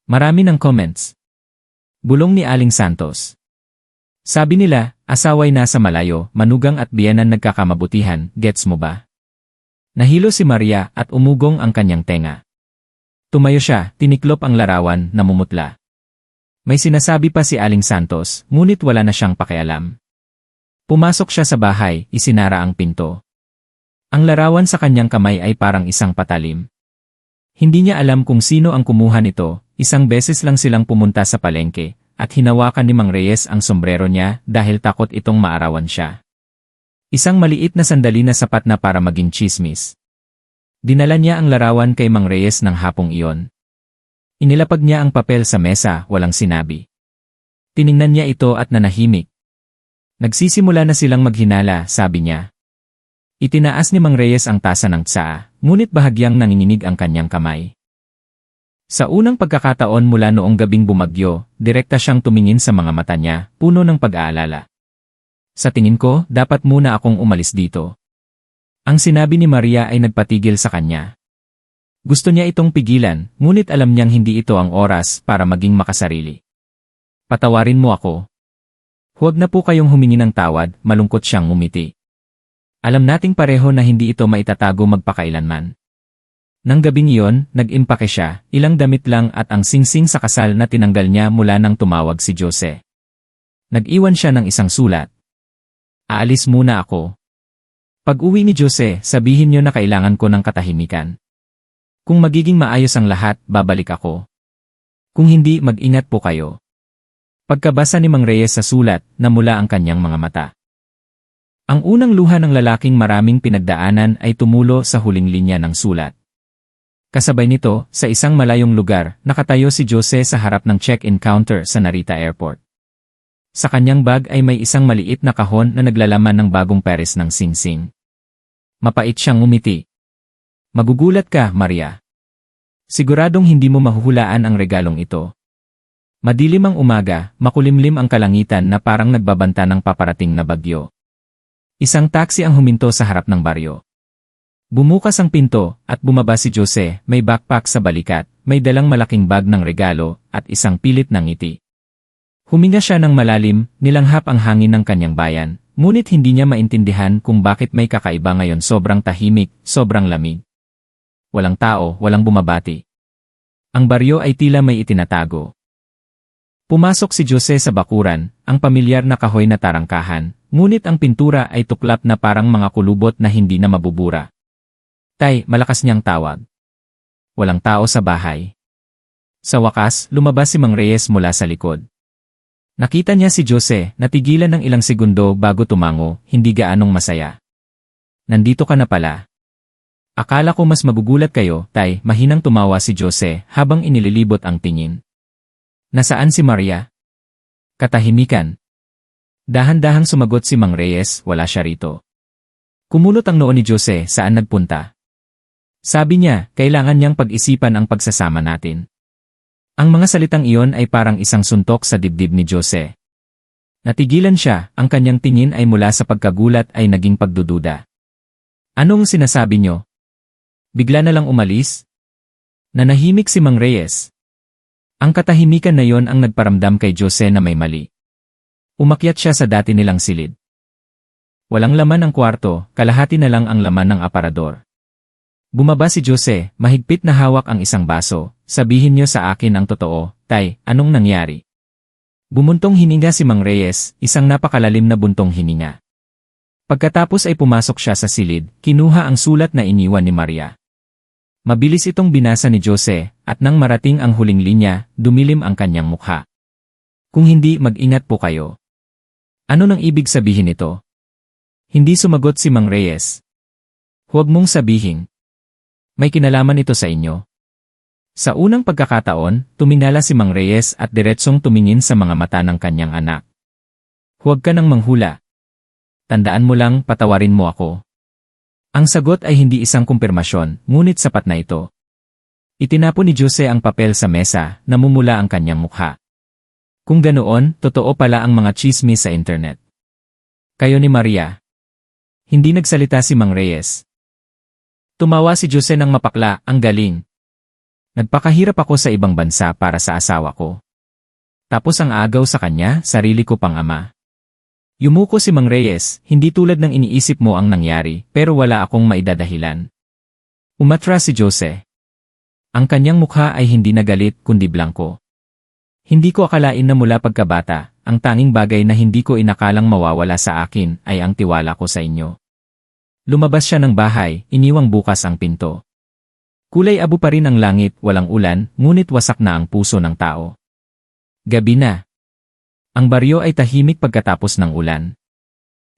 Marami ng comments. Bulong ni Aling Santos. Sabi nila, asaway nasa malayo, manugang at biyenan nagkakamabutihan, gets mo ba? Nahilo si Maria at umugong ang kanyang tenga. Tumayo siya, tiniklop ang larawan, namumutla. May sinasabi pa si Aling Santos, ngunit wala na siyang pakialam. Pumasok siya sa bahay, isinara ang pinto. Ang larawan sa kanyang kamay ay parang isang patalim. Hindi niya alam kung sino ang kumuha nito, isang beses lang silang pumunta sa palengke, at hinawakan ni Mang Reyes ang sombrero niya dahil takot itong maarawan siya. Isang maliit na sandali na sapat na para maging tsismis. Dinala niya ang larawan kay Mang Reyes ng hapong iyon. Inilapag niya ang papel sa mesa, walang sinabi. Tiningnan niya ito at nanahimik. Nagsisimula na silang maghinala, sabi niya. Itinaas ni Mang Reyes ang tasa ng tsaa, ngunit bahagyang nanginginig ang kanyang kamay. Sa unang pagkakataon mula noong gabing bumagyo, direkta siyang tumingin sa mga mata niya, puno ng pag-aalala. Sa tingin ko, dapat muna akong umalis dito. Ang sinabi ni Maria ay nagpatigil sa kanya. Gusto niya itong pigilan, ngunit alam niyang hindi ito ang oras para maging makasarili. Patawarin mo ako. Huwag na po kayong humingi ng tawad, malungkot siyang ngumiti. Alam nating pareho na hindi ito maitatago magpakailanman. Nang gabing iyon, nag-impake siya, ilang damit lang at ang singsing sa kasal na tinanggal niya mula nang tumawag si Jose. Nag-iwan siya ng isang sulat. Aalis muna ako. Pag-uwi ni Jose, sabihin niyo na kailangan ko ng katahimikan. Kung magiging maayos ang lahat, babalik ako. Kung hindi, mag-ingat po kayo. Pagkabasa ni Mang Reyes sa sulat, namula ang kanyang mga mata. Ang unang luha ng lalaking maraming pinagdaanan ay tumulo sa huling linya ng sulat. Kasabay nito, sa isang malayong lugar, nakatayo si Jose sa harap ng check-in counter sa Narita Airport. Sa kanyang bag ay may isang maliit na kahon na naglalaman ng bagong pares ng singsing. Mapait siyang umiti. Magugulat ka, Maria. Siguradong hindi mo mahuhulaan ang regalong ito. Madilim ang umaga, makulimlim ang kalangitan na parang nagbabanta ng paparating na bagyo. Isang taxi ang huminto sa harap ng baryo. Bumukas ang pinto, at bumaba si Jose, may backpack sa balikat, may dalang malaking bag ng regalo, at isang pilit ng ngiti. Huminga siya ng malalim, nilanghap ang hangin ng kanyang bayan, ngunit hindi niya maintindihan kung bakit may kakaiba ngayon, sobrang tahimik, sobrang lamig. Walang tao, walang bumabati. Ang baryo ay tila may itinatago. Pumasok si Jose sa bakuran, ang pamilyar na kahoy na tarangkahan, ngunit ang pintura ay tuklap na parang mga kulubot na hindi na mabubura. Tay, malakas niyang tawag. Walang tao sa bahay. Sa wakas, lumabas si Mang Reyes mula sa likod. Nakita niya si Jose, natigilan ng ilang segundo bago tumango, hindi gaanong masaya. Nandito ka na pala. Akala ko mas magugulat kayo, Tay, mahinang tumawa si Jose habang inililibot ang tingin. Nasaan si Maria? Katahimikan. Dahan-dahang sumagot si Mang Reyes, wala siya rito. Kumulot ang noo ni Jose, saan nagpunta? Sabi niya, kailangan niyang pag-isipan ang pagsasama natin. Ang mga salitang iyon ay parang isang suntok sa dibdib ni Jose. Natigilan siya, ang kanyang tingin ay mula sa pagkagulat ay naging pagdududa. Anong sinasabi niyo? Bigla na lang umalis? Nanahimik si Mang Reyes. Ang katahimikan na yon ang nagparamdam kay Jose na may mali. Umakyat siya sa dati nilang silid. Walang laman ang kwarto, kalahati na lang ang laman ng aparador. Bumaba si Jose, mahigpit na hawak ang isang baso. Sabihin niyo sa akin ang totoo, Tay, anong nangyari? Bumuntong hininga si Mang Reyes, isang napakalalim na buntong hininga. Pagkatapos ay pumasok siya sa silid, kinuha ang sulat na iniwan ni Maria. Mabilis itong binasa ni Jose, at nang marating ang huling linya, dumilim ang kanyang mukha. Kung hindi, mag-ingat po kayo. Ano nang ibig sabihin ito? Hindi sumagot si Mang Reyes. Huwag mong sabihin. May kinalaman ito sa inyo. Sa unang pagkakataon, tumingala si Mang Reyes at diretsong tumingin sa mga mata ng kanyang anak. Huwag ka nang manghula. Tandaan mo lang, patawarin mo ako. Ang sagot ay hindi isang kumpirmasyon, ngunit sapat na ito. Itinapon ni Jose ang papel sa mesa, namumula ang kanyang mukha. Kung ganoon, totoo pala ang mga chismis sa internet. Kayo ni Maria. Hindi nagsalita si Mang Reyes. Tumawa si Jose ng mapakla, ang galing. Nagpakahirap ako sa ibang bansa para sa asawa ko. Tapos ang agaw sa kanya, sarili ko pang ama. Yumuko si Mang Reyes, hindi tulad ng iniisip mo ang nangyari, pero wala akong maidadahilan. Umatras si Jose. Ang kanyang mukha ay hindi na galit kundi blanko. Hindi ko akalain na mula pagkabata, ang tanging bagay na hindi ko inakalang mawawala sa akin ay ang tiwala ko sa inyo. Lumabas siya ng bahay, iniwang bukas ang pinto. Kulay abo pa rin ang langit, walang ulan, ngunit wasak na ang puso ng tao. Gabi na. Ang baryo ay tahimik pagkatapos ng ulan.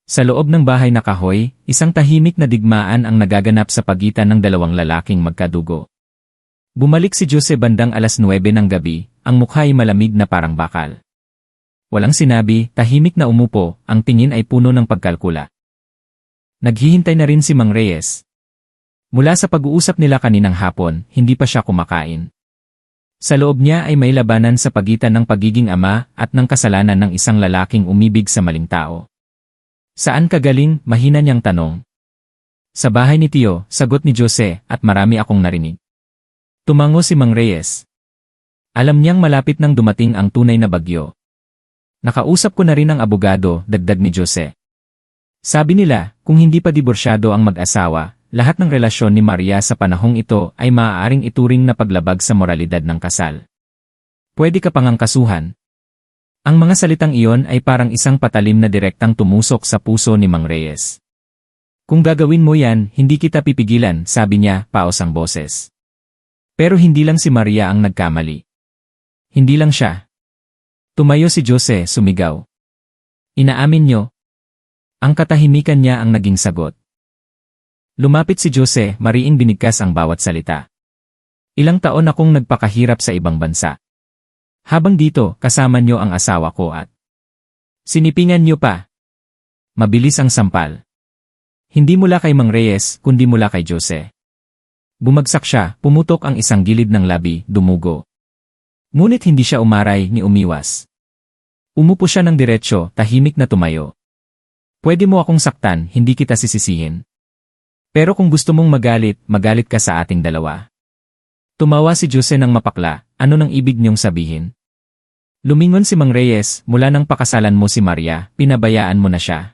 Sa loob ng bahay na kahoy, isang tahimik na digmaan ang nagaganap sa pagitan ng dalawang lalaking magkadugo. Bumalik si Jose bandang 9:00 ng gabi, ang mukha ay malamig na parang bakal. Walang sinabi, tahimik na umupo, ang tingin ay puno ng pagkalkula. Naghihintay na rin si Mang Reyes. Mula sa pag-uusap nila kaninang hapon, hindi pa siya kumakain. Sa loob niya ay may labanan sa pagitan ng pagiging ama at ng kasalanan ng isang lalaking umibig sa maling tao. Saan ka galing? Mahina niyang tanong. Sa bahay ni Tio, sagot ni Jose, at marami akong narinig. Tumango si Mang Reyes. Alam niyang malapit nang dumating ang tunay na bagyo. Nakausap ko na rin ang abogado, dagdag ni Jose. Sabi nila, kung hindi pa diborsyado ang mag-asawa, lahat ng relasyon ni Maria sa panahong ito ay maaaring ituring na paglabag sa moralidad ng kasal. Pwede ka pang kasuhan. Ang mga salitang iyon ay parang isang patalim na direktang tumusok sa puso ni Mang Reyes. Kung gagawin mo yan, hindi kita pipigilan, sabi niya, paos ang boses. Pero hindi lang si Maria ang nagkamali. Hindi lang siya. Tumayo si Jose, sumigaw. Inaamin niyo. Ang katahimikan niya ang naging sagot. Lumapit si Jose, mariing binigkas ang bawat salita. Ilang taon akong nagpakahirap sa ibang bansa. Habang dito, kasama niyo ang asawa ko at sinipingan niyo pa. Mabilis ang sampal. Hindi mula kay Mang Reyes, kundi mula kay Jose. Bumagsak siya, pumutok ang isang gilid ng labi, dumugo. Ngunit hindi siya umaray ni umiwas. Umupo siya ng diretsyo, tahimik na tumayo. Pwede mo akong saktan, hindi kita sisisihin. Pero kung gusto mong magalit, magalit ka sa ating dalawa. Tumawa si Jose ng mapakla, ano nang ibig niyong sabihin? Lumingon si Mang Reyes, mula nang pakasalan mo si Maria, pinabayaan mo na siya.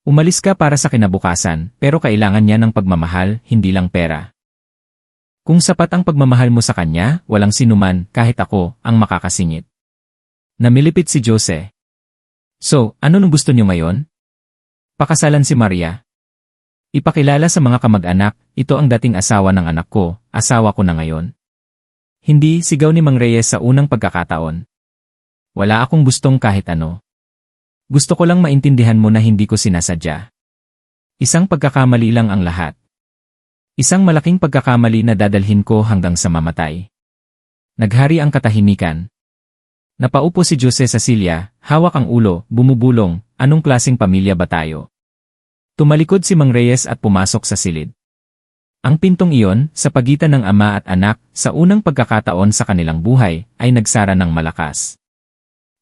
Umalis ka para sa kinabukasan, pero kailangan niya ng pagmamahal, hindi lang pera. Kung sapat ang pagmamahal mo sa kanya, walang sinuman, kahit ako, ang makakasingit. Namilipit si Jose. So, ano nung gusto niyo ngayon? Pakasalan si Maria. Ipakilala sa mga kamag-anak, ito ang dating asawa ng anak ko, asawa ko na ngayon. Hindi, sigaw ni Mang Reyes sa unang pagkakataon. Wala akong gustong kahit ano. Gusto ko lang maintindihan mo na hindi ko sinasadya. Isang pagkakamali lang ang lahat. Isang malaking pagkakamali na dadalhin ko hanggang sa mamatay. Naghari ang katahimikan. Napaupo si Jose sa silya, hawak ang ulo, bumubulong, anong klaseng pamilya ba tayo? Tumalikod si Mang Reyes at pumasok sa silid. Ang pintong iyon, sa pagitan ng ama at anak, sa unang pagkakataon sa kanilang buhay, ay nagsara ng malakas.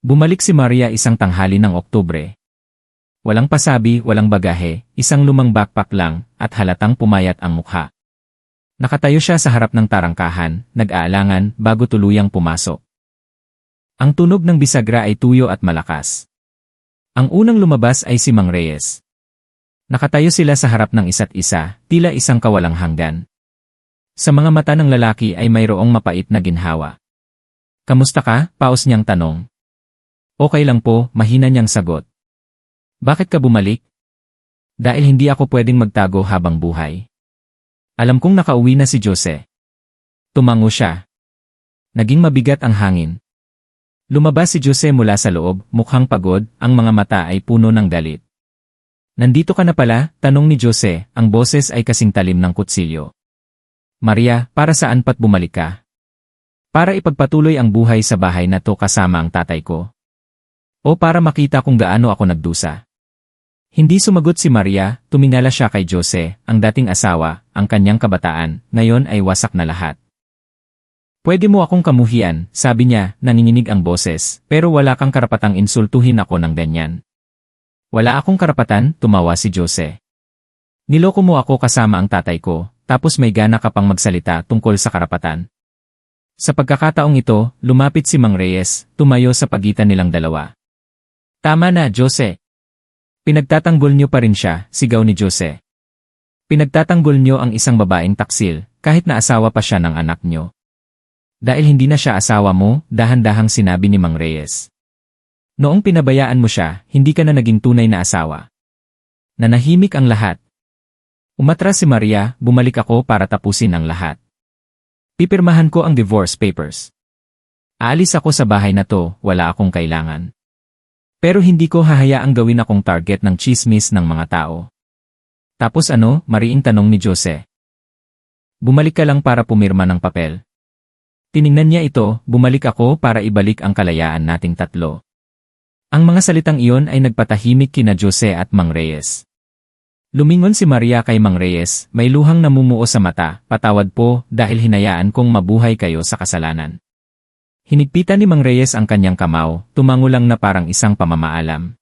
Bumalik si Maria isang tanghali ng Oktubre. Walang pasabi, walang bagahe, isang lumang backpack lang, at halatang pumayat ang mukha. Nakatayo siya sa harap ng tarangkahan, nag-aalangan, bago tuluyang pumasok. Ang tunog ng bisagra ay tuyo at malakas. Ang unang lumabas ay si Mang Reyes. Nakatayo sila sa harap ng isa't isa, tila isang kawalang hanggan. Sa mga mata ng lalaki ay mayroong mapait na ginhawa. Kamusta ka? Paus niyang tanong. Okay lang po, mahina niyang sagot. Bakit ka bumalik? Dahil hindi ako pwedeng magtago habang buhay. Alam kong nakauwi na si Jose. Tumango siya. Naging mabigat ang hangin. Lumabas si Jose mula sa loob, mukhang pagod, ang mga mata ay puno ng galit. Nandito ka na pala, tanong ni Jose, ang boses ay kasing talim ng kutsilyo. Maria, para saan pat bumalik ka? Para ipagpatuloy ang buhay sa bahay na to kasama ang tatay ko? O para makita kung gaano ako nagdusa? Hindi sumagot si Maria, tumingala siya kay Jose, ang dating asawa, ang kanyang kabataan, ngayon ay wasak na lahat. Pwede mo akong kamuhian, sabi niya, nanginginig ang boses, pero wala kang karapatang insultuhin ako ng ganyan. Wala akong karapatan, tumawa si Jose. Niloko mo ako kasama ang tatay ko, tapos may gana ka pang magsalita tungkol sa karapatan. Sa pagkakataong ito, lumapit si Mang Reyes, tumayo sa pagitan nilang dalawa. Tama na, Jose. Pinagtatanggol niyo pa rin siya, sigaw ni Jose. Pinagtatanggol niyo ang isang babaeng taksil, kahit na asawa pa siya ng anak niyo. Dahil hindi na siya asawa mo, dahan-dahang sinabi ni Mang Reyes. Noong pinabayaan mo siya, hindi ka na naging tunay na asawa. Nanahimik ang lahat. Umatras si Maria, bumalik ako para tapusin ang lahat. Pipirmahan ko ang divorce papers. Aalis ako sa bahay na to, wala akong kailangan. Pero hindi ko hahayaang gawin akong target ng chismis ng mga tao. Tapos ano, mariing tanong ni Jose. Bumalik ka lang para pumirma ng papel. Tiningnan niya ito, bumalik ako para ibalik ang kalayaan nating tatlo. Ang mga salitang iyon ay nagpatahimik kina Jose at Mang Reyes. Lumingon si Maria kay Mang Reyes, may luhang namumuo sa mata, patawad po dahil hinayaan kong mabuhay kayo sa kasalanan. Hinigpitan ni Mang Reyes ang kanyang kamao, tumango lang na parang isang pamamaalam.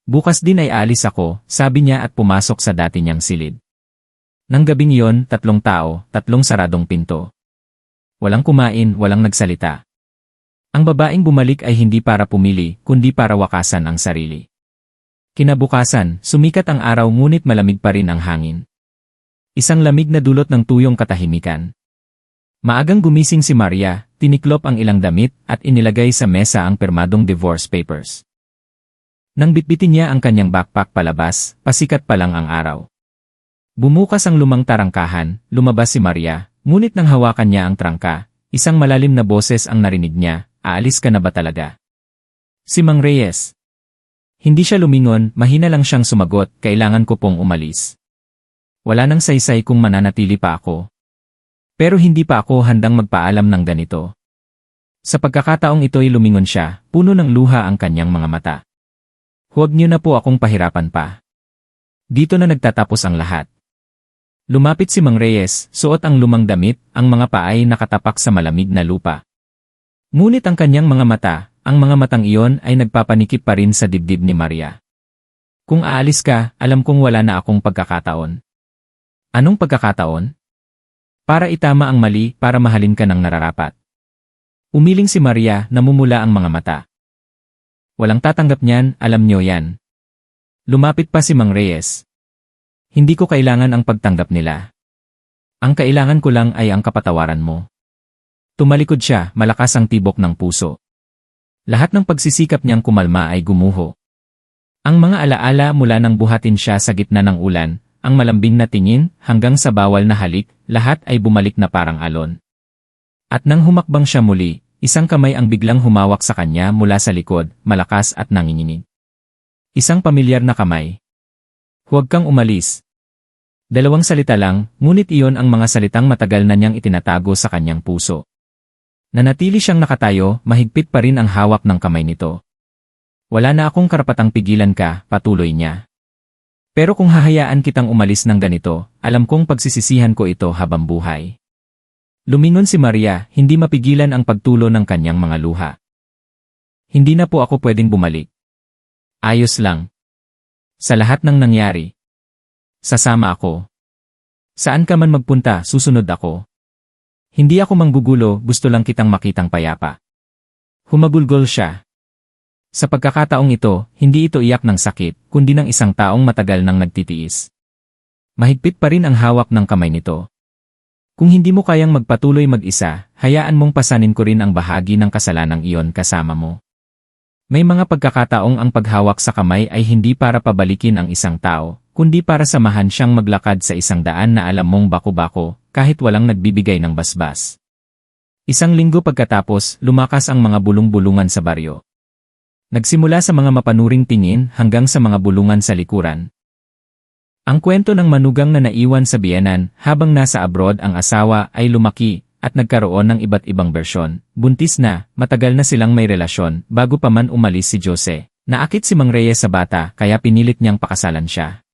Bukas din ay alis ako, sabi niya at pumasok sa dati niyang silid. Nang gabing iyon, 3 tao, 3 saradong pinto. Walang kumain, walang nagsalita. Ang babaeng bumalik ay hindi para pumili, kundi para wakasan ang sarili. Kinabukasan, sumikat ang araw ngunit malamig pa rin ang hangin. Isang lamig na dulot ng tuyong katahimikan. Maagang gumising si Maria, tiniklop ang ilang damit at inilagay sa mesa ang pirmadong divorce papers. Nang bitbitin niya ang kanyang backpack palabas, pasikat pa lang ang araw. Bumukas ang lumang tarangkahan, lumabas si Maria, ngunit nang hawakan niya ang trangka, isang malalim na boses ang narinig niya, aalis ka na ba talaga? Si Mang Reyes. Hindi siya lumingon, mahina lang siyang sumagot, kailangan ko pong umalis. Wala nang saysay kung mananatili pa ako. Pero hindi pa ako handang magpaalam ng ganito. Sa pagkakataong ito'y lumingon siya, puno ng luha ang kanyang mga mata. Huwag niyo na po akong pahirapan pa. Dito na nagtatapos ang lahat. Lumapit si Mang Reyes, suot ang lumang damit, ang mga paa ay nakatapak sa malamig na lupa. Ngunit ang kanyang mga mata, ang mga matang iyon ay nagpapanikip pa rin sa dibdib ni Maria. Kung aalis ka, alam kong wala na akong pagkakataon. Anong pagkakataon? Para itama ang mali, para mahalin ka ng nararapat. Umiling si Maria, namumula ang mga mata. Walang tatanggap niyan, alam niyo yan. Lumapit pa si Mang Reyes. Hindi ko kailangan ang pagtanggap nila. Ang kailangan ko lang ay ang kapatawaran mo. Tumalikod siya, malakas ang tibok ng puso. Lahat ng pagsisikap niyang kumalma ay gumuho. Ang mga alaala mula nang buhatin siya sa gitna ng ulan, ang malambing na tingin, hanggang sa bawal na halik, lahat ay bumalik na parang alon. At nang humakbang siya muli, isang kamay ang biglang humawak sa kanya mula sa likod, malakas at nanginginig. Isang pamilyar na kamay. Huwag kang umalis. Dalawang salita lang, ngunit iyon ang mga salitang matagal na niyang itinatago sa kanyang puso. Nanatili siyang nakatayo, mahigpit pa rin ang hawak ng kamay nito. Wala na akong karapatang pigilan ka, patuloy niya. Pero kung hahayaan kitang umalis ng ganito, alam kong pagsisisihan ko ito habang buhay. Lumingon si Maria, hindi mapigilan ang pagtulo ng kanyang mga luha. Hindi na po ako pwedeng bumalik. Ayos lang. Sa lahat ng nangyari. Sasama ako. Saan ka man magpunta, susunod ako. Hindi ako manggugulo, gusto lang kitang makitang payapa. Humagulgol siya. Sa pagkakataong ito, hindi ito iyak ng sakit, kundi ng isang taong matagal nang nagtitiis. Mahigpit pa rin ang hawak ng kamay nito. Kung hindi mo kayang magpatuloy mag-isa, hayaan mong pasanin ko rin ang bahagi ng kasalanang iyon kasama mo. May mga pagkakataong ang paghawak sa kamay ay hindi para pabalikin ang isang tao, kundi para samahan siyang maglakad sa isang daan na alam mong bako-bako, kahit walang nagbibigay ng basbas. Isang linggo pagkatapos, lumakas ang mga bulong-bulungan sa baryo. Nagsimula sa mga mapanuring tingin hanggang sa mga bulungan sa likuran. Ang kwento ng manugang na naiwan sa biyenan habang nasa abroad ang asawa ay lumaki at nagkaroon ng iba't ibang bersyon. Buntis na, matagal na silang may relasyon bago pa man umalis si Jose. Naakit si Mang Reyes sa bata kaya pinilit niyang pakasalan siya.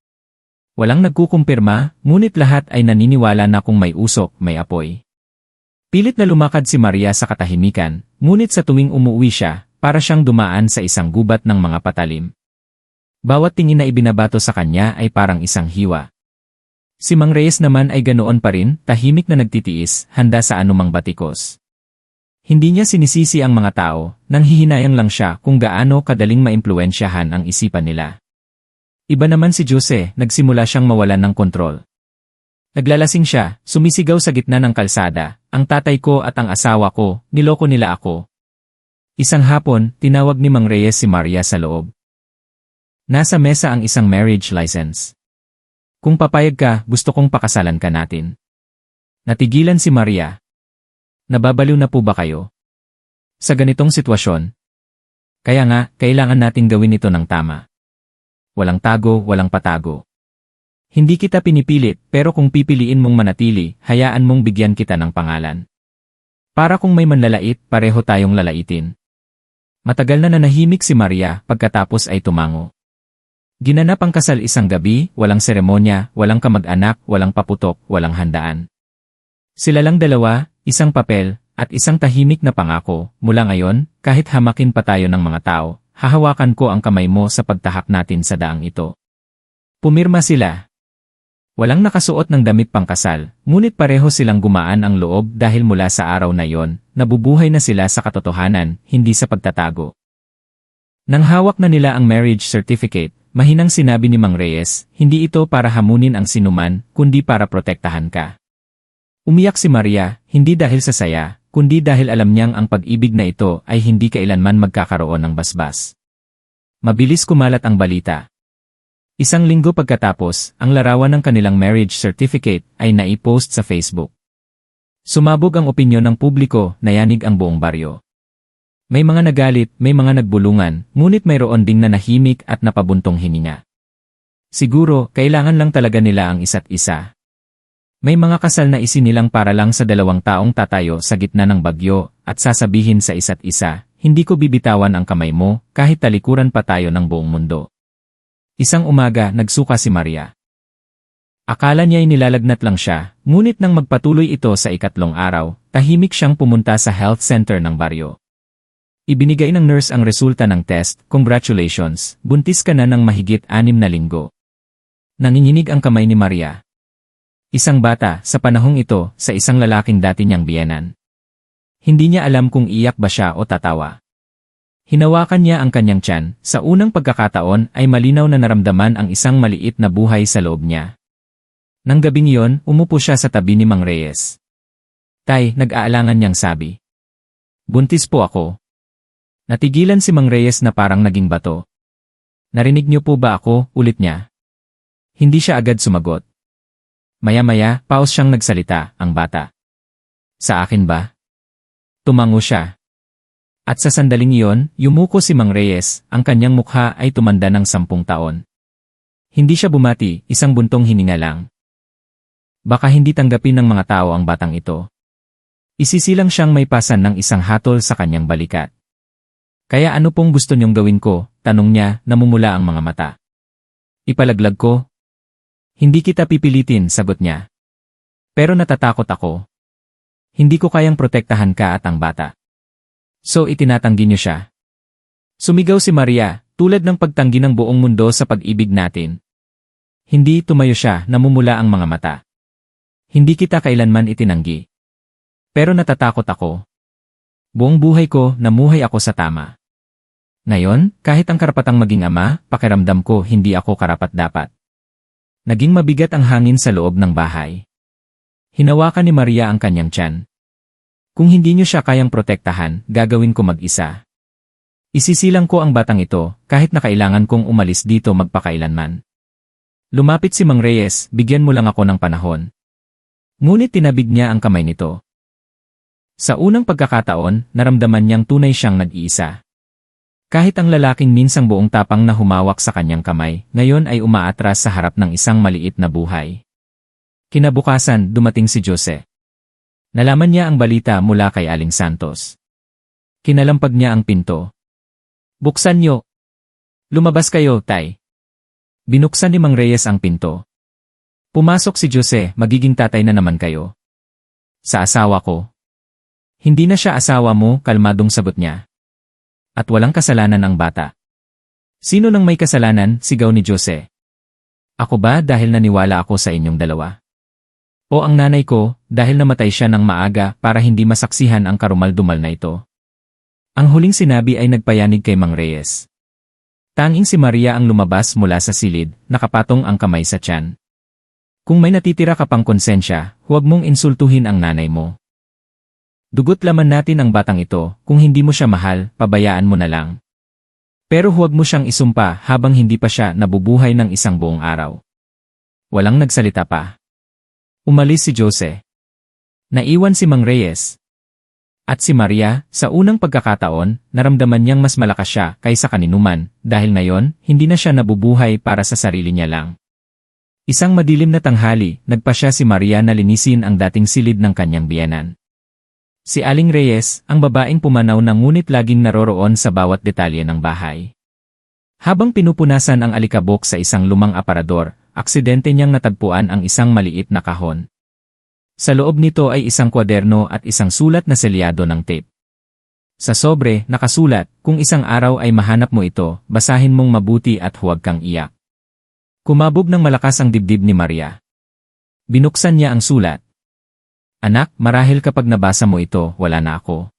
Walang nagkukumpirma, ngunit lahat ay naniniwala na kung may usok, may apoy. Pilit na lumakad si Maria sa katahimikan, ngunit sa tuwing umuwi siya, para siyang dumaan sa isang gubat ng mga patalim. Bawat tingin na ibinabato sa kanya ay parang isang hiwa. Si Mang Reyes naman ay ganoon pa rin, tahimik na nagtitiis, handa sa anumang batikos. Hindi niya sinisisi ang mga tao, nanghihinayang lang siya kung gaano kadaling maimpluwensyahan ang isipan nila. Iba naman si Jose, nagsimula siyang mawalan ng kontrol. Naglalasing siya, sumisigaw sa gitna ng kalsada, ang tatay ko at ang asawa ko, niloko nila ako. Isang hapon, tinawag ni Mang Reyes si Maria sa loob. Nasa mesa ang isang marriage license. Kung papayag ka, gusto kong pakasalan ka natin. Natigilan si Maria. Nababaliw na po ba kayo? Sa ganitong sitwasyon? Kaya nga, kailangan nating gawin ito ng tama. Walang tago, walang patago. Hindi kita pinipilit, pero kung pipiliin mong manatili, hayaan mong bigyan kita ng pangalan. Para kung may manlalait, pareho tayong lalaitin. Matagal na nanahimik si Maria, pagkatapos ay tumango. Ginanap ang kasal isang gabi, walang seremonya, walang kamag-anak, walang paputok, walang handaan. Sila lang dalawa, isang papel, at isang tahimik na pangako. Mula ngayon, kahit hamakin pa tayo ng mga tao, hahawakan ko ang kamay mo sa pagtahak natin sa daang ito. Pumirma sila. Walang nakasuot ng damit pangkasal, ngunit pareho silang gumaan ang loob dahil mula sa araw na yon, nabubuhay na sila sa katotohanan, hindi sa pagtatago. Nang hawak na nila ang marriage certificate, mahinang sinabi ni Mang Reyes, hindi ito para hamunin ang sinuman, kundi para protektahan ka. Umiyak si Maria, hindi dahil sa saya, kundi dahil alam niyang ang pag-ibig na ito ay hindi kailanman magkakaroon ng basbas. Mabilis kumalat ang balita. Isang linggo pagkatapos, ang larawan ng kanilang marriage certificate ay naipost sa Facebook. Sumabog ang opinyon ng publiko, nayanig ang buong baryo. May mga nagalit, may mga nagbulungan, ngunit mayroon ding nanahimik at napabuntong hininga. Siguro, kailangan lang talaga nila ang isa't isa. May mga kasal na isinilang para lang sa dalawang taong tatayo sa gitna ng bagyo at sasabihin sa isa't isa, hindi ko bibitawan ang kamay mo kahit talikuran pa tayo ng buong mundo. Isang umaga, nagsuka si Maria. Akala niya'y nilalagnat lang siya, ngunit nang magpatuloy ito sa ikatlong araw, tahimik siyang pumunta sa health center ng baryo. Ibinigay ng nurse ang resulta ng test, congratulations, buntis ka na ng mahigit 6 na linggo. Nanginginig ang kamay ni Maria. Isang bata, sa panahong ito, sa isang lalaking dati niyang biyenan. Hindi niya alam kung iyak ba siya o tatawa. Hinawakan niya ang kanyang tiyan, sa unang pagkakataon ay malinaw na naramdaman ang isang maliit na buhay sa loob niya. Nang gabing iyon, umupo siya sa tabi ni Mang Reyes. Tay, nag-aalangan niyang sabi. Buntis po ako. Natigilan si Mang Reyes na parang naging bato. Narinig niyo po ba ako? Ulit niya. Hindi siya agad sumagot. Maya-maya, paus siyang nagsalita, ang bata. Sa akin ba? Tumango siya. At sa sandaling iyon, yumuko si Mang Reyes, ang kanyang mukha ay tumanda ng 10 taon. Hindi siya bumati, isang buntong hininga lang. Baka hindi tanggapin ng mga tao ang batang ito. Isisilang siyang may pasan ng isang hatol sa kanyang balikat. Kaya ano pong gusto niyong gawin ko? Tanong niya, namumula ang mga mata. Ipalaglag ko? Hindi kita pipilitin, sagot niya. Pero natatakot ako. Hindi ko kayang protektahan ka at ang bata. So itinatanggi niyo siya. Sumigaw si Maria, tulad ng pagtanggi ng buong mundo sa pag-ibig natin. Hindi tumayo siya, namumula ang mga mata. Hindi kita kailanman itinanggi. Pero natatakot ako. Buong buhay ko, namuhay ako sa tama. Ngayon, kahit ang karapatang maging ama, pakiramdam ko hindi ako karapat-dapat. Naging mabigat ang hangin sa loob ng bahay. Hinawakan ni Maria ang kanyang tiyan. Kung hindi niyo siya kayang protektahan, gagawin ko mag-isa. Isisilang ko ang batang ito, kahit na kailangan kong umalis dito magpakailanman. Lumapit si Mang Reyes, bigyan mo lang ako ng panahon. Ngunit tinabig niya ang kamay nito. Sa unang pagkakataon, naramdaman niyang tunay siyang nag-iisa. Kahit ang lalaking minsang buong tapang na humawak sa kanyang kamay, ngayon ay umaatras sa harap ng isang maliit na buhay. Kinabukasan, dumating si Jose. Nalaman niya ang balita mula kay Aling Santos. Kinalampag niya ang pinto. Buksan niyo. Lumabas kayo, tay. Binuksan ni Mang Reyes ang pinto. Pumasok si Jose, magiging tatay na naman kayo. Sa asawa ko. Hindi na siya asawa mo, kalmadong sagot niya. At walang kasalanan ang bata. Sino nang may kasalanan, sigaw ni Jose. Ako ba dahil naniwala ako sa inyong dalawa? O ang nanay ko, dahil namatay siya ng maaga para hindi masaksihan ang karumal-dumal na ito? Ang huling sinabi ay nagpayanig kay Mang Reyes. Tanging si Maria ang lumabas mula sa silid, nakapatong ang kamay sa tiyan. Kung may natitira ka pang konsensya, huwag mong insultuhin ang nanay mo. Dugot laman natin ang batang ito, kung hindi mo siya mahal, pabayaan mo na lang. Pero huwag mo siyang isumpa habang hindi pa siya nabubuhay ng isang buong araw. Walang nagsalita pa. Umalis si Jose. Naiwan si Mang Reyes. At si Maria, sa unang pagkakataon, naramdaman niyang mas malakas siya kaysa kaninuman, dahil ngayon, hindi na siya nabubuhay para sa sarili niya lang. Isang madilim na tanghali, nagpa siya si Maria na linisin ang dating silid ng kanyang biyenan. Si Aling Reyes, ang babaeng pumanaw na ngunit laging naroroon sa bawat detalye ng bahay. Habang pinupunasan ang alikabok sa isang lumang aparador, aksidente niyang natagpuan ang isang maliit na kahon. Sa loob nito ay isang kwaderno at isang sulat na selyado ng tape. Sa sobre, nakasulat, kung isang araw ay mahanap mo ito, basahin mong mabuti at huwag kang iyak. Kumabog ng malakas ang dibdib ni Maria. Binuksan niya ang sulat. Anak, marahil kapag nabasa mo ito, wala na ako.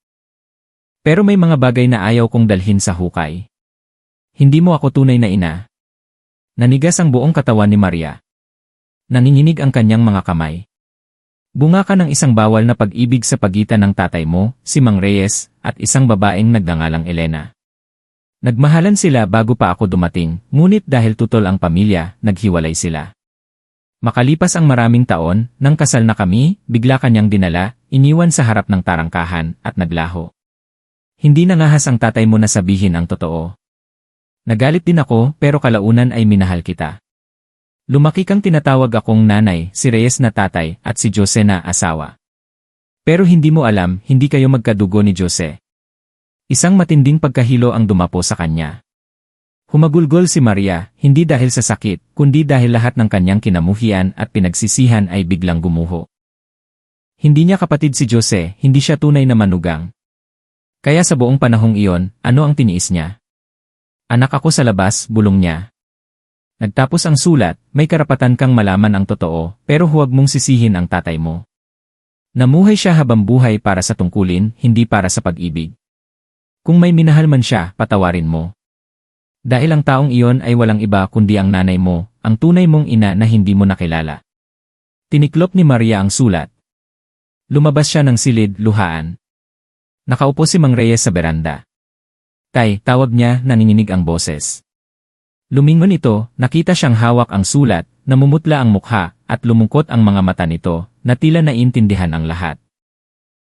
Pero may mga bagay na ayaw kong dalhin sa hukay. Hindi mo ako tunay na ina. Nanigas ang buong katawan ni Maria. Nanginginig ang kanyang mga kamay. Bunga ka ng isang bawal na pag-ibig sa pagitan ng tatay mo, si Mang Reyes, at isang babaeng nagngangalang Elena. Nagmahalan sila bago pa ako dumating, ngunit dahil tutol ang pamilya, naghiwalay sila. Makalipas ang maraming taon, nang kasal na kami, bigla kanyang dinala, iniwan sa harap ng tarangkahan, at naglaho. Hindi nangahas ang tatay mo na sabihin ang totoo. Nagalit din ako, pero kalaunan ay minahal kita. Lumaki kang tinatawag akong nanay, si Reyes na tatay, at si Jose na asawa. Pero hindi mo alam, hindi kayo magkadugo ni Jose. Isang matinding pagkahilo ang dumapo sa kanya. Humagulgol si Maria, hindi dahil sa sakit, kundi dahil lahat ng kanyang kinamuhian at pinagsisihan ay biglang gumuho. Hindi niya kapatid si Jose, hindi siya tunay na manugang. Kaya sa buong panahong iyon, ano ang tiniis niya? Anak ako sa labas, bulong niya. Nagtapos ang sulat, may karapatan kang malaman ang totoo, pero huwag mong sisihin ang tatay mo. Namuhay siya habang buhay para sa tungkulin, hindi para sa pag-ibig. Kung may minahal man siya, patawarin mo. Dahil ang taong iyon ay walang iba kundi ang nanay mo, ang tunay mong ina na hindi mo nakilala. Tiniklop ni Maria ang sulat. Lumabas siya ng silid, luhaan. Nakaupo si Mang Reyes sa beranda. Tay, tawag niya, nanginginig ang boses. Lumingon ito, nakita siyang hawak ang sulat, namumutla ang mukha, at lumungkot ang mga mata nito, na tila naiintindihan ang lahat.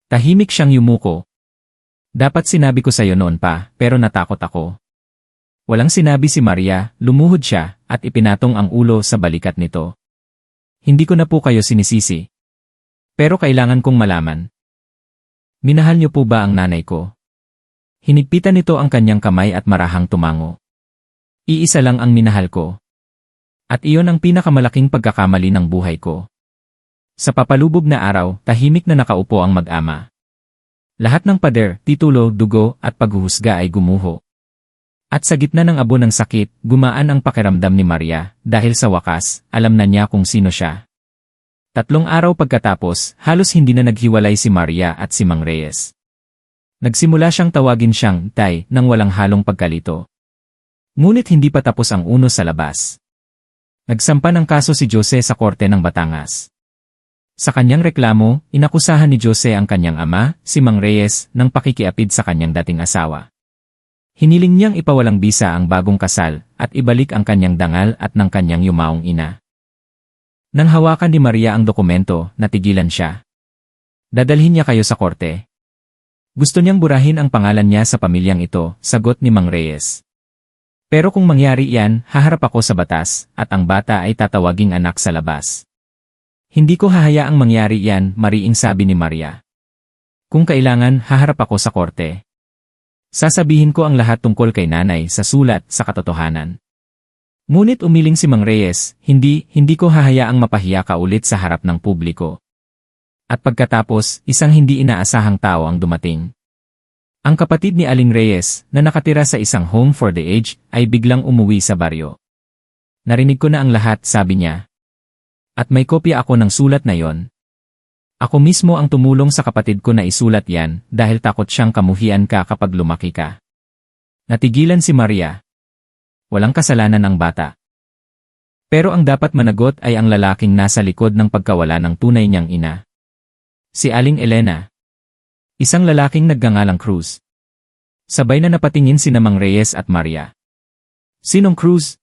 Tahimik siyang yumuko. Dapat sinabi ko sa'yo noon pa, pero natakot ako. Walang sinabi si Maria, lumuhod siya, at ipinatong ang ulo sa balikat nito. Hindi ko na po kayo sinisisi. Pero kailangan kong malaman. Minahal niyo po ba ang nanay ko? Hinigpitan nito ang kanyang kamay at marahang tumango. Iisa lang ang minahal ko. At iyon ang pinakamalaking pagkakamali ng buhay ko. Sa papalubog na araw, tahimik na nakaupo ang mag-ama. Lahat ng pader, titulo, dugo, at paghuhusga ay gumuho. At sa gitna ng abo ng sakit, gumaan ang pakiramdam ni Maria, dahil sa wakas, alam na niya kung sino siya. 3 araw pagkatapos, halos hindi na naghiwalay si Maria at si Mang Reyes. Nagsimula siyang tawagin siyang Tay nang walang halong pagkalito. Ngunit hindi pa tapos ang unos sa labas. Nagsampa ng kaso si Jose sa korte ng Batangas. Sa kanyang reklamo, inakusahan ni Jose ang kanyang ama, si Mang Reyes, ng pakikiapid sa kanyang dating asawa. Hiniling niyang ipawalang bisa ang bagong kasal, at ibalik ang kanyang dangal at ng kanyang yumaong ina. Nang hawakan ni Maria ang dokumento, natigilan siya. Dadalhin niya kayo sa korte. Gusto niyang burahin ang pangalan niya sa pamilyang ito, sagot ni Mang Reyes. Pero kung mangyari yan, haharap ako sa batas, at ang bata ay tatawaging anak sa labas. Hindi ko hahayaang mangyari yan, mariing sabi ni Maria. Kung kailangan, haharap ako sa korte. Sasabihin ko ang lahat tungkol kay nanay sa sulat sa katotohanan. Ngunit umiling si Mang Reyes, hindi ko hahayaang mapahiya ka ulit sa harap ng publiko. At pagkatapos, isang hindi inaasahang tao ang dumating. Ang kapatid ni Aling Reyes, na nakatira sa isang home for the aged, ay biglang umuwi sa baryo. Narinig ko na ang lahat, sabi niya. At may kopya ako ng sulat na yon. Ako mismo ang tumulong sa kapatid ko na isulat yan, dahil takot siyang kamuhian ka kapag lumaki ka. Natigilan si Maria. Walang kasalanan ng bata. Pero ang dapat managot ay ang lalaking nasa likod ng pagkawala ng tunay niyang ina. Si Aling Elena. Isang lalaking nagngangalang Cruz. Sabay na napatingin sina Mang Reyes at Maria. Sinong Cruz?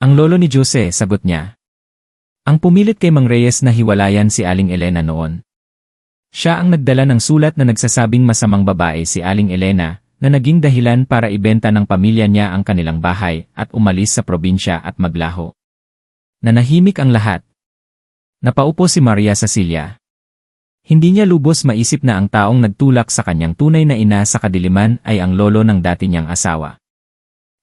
Ang lolo ni Jose, sagot niya. Ang pumilit kay Mang Reyes na hiwalayan si Aling Elena noon. Siya ang nagdala ng sulat na nagsasabing masamang babae si Aling Elena, na naging dahilan para ibenta ng pamilya niya ang kanilang bahay at umalis sa probinsya at maglaho. Nanahimik ang lahat. Napaupo si Maria sa silya. Hindi niya lubos maisip na ang taong nagtulak sa kanyang tunay na ina sa kadiliman ay ang lolo ng dati niyang asawa.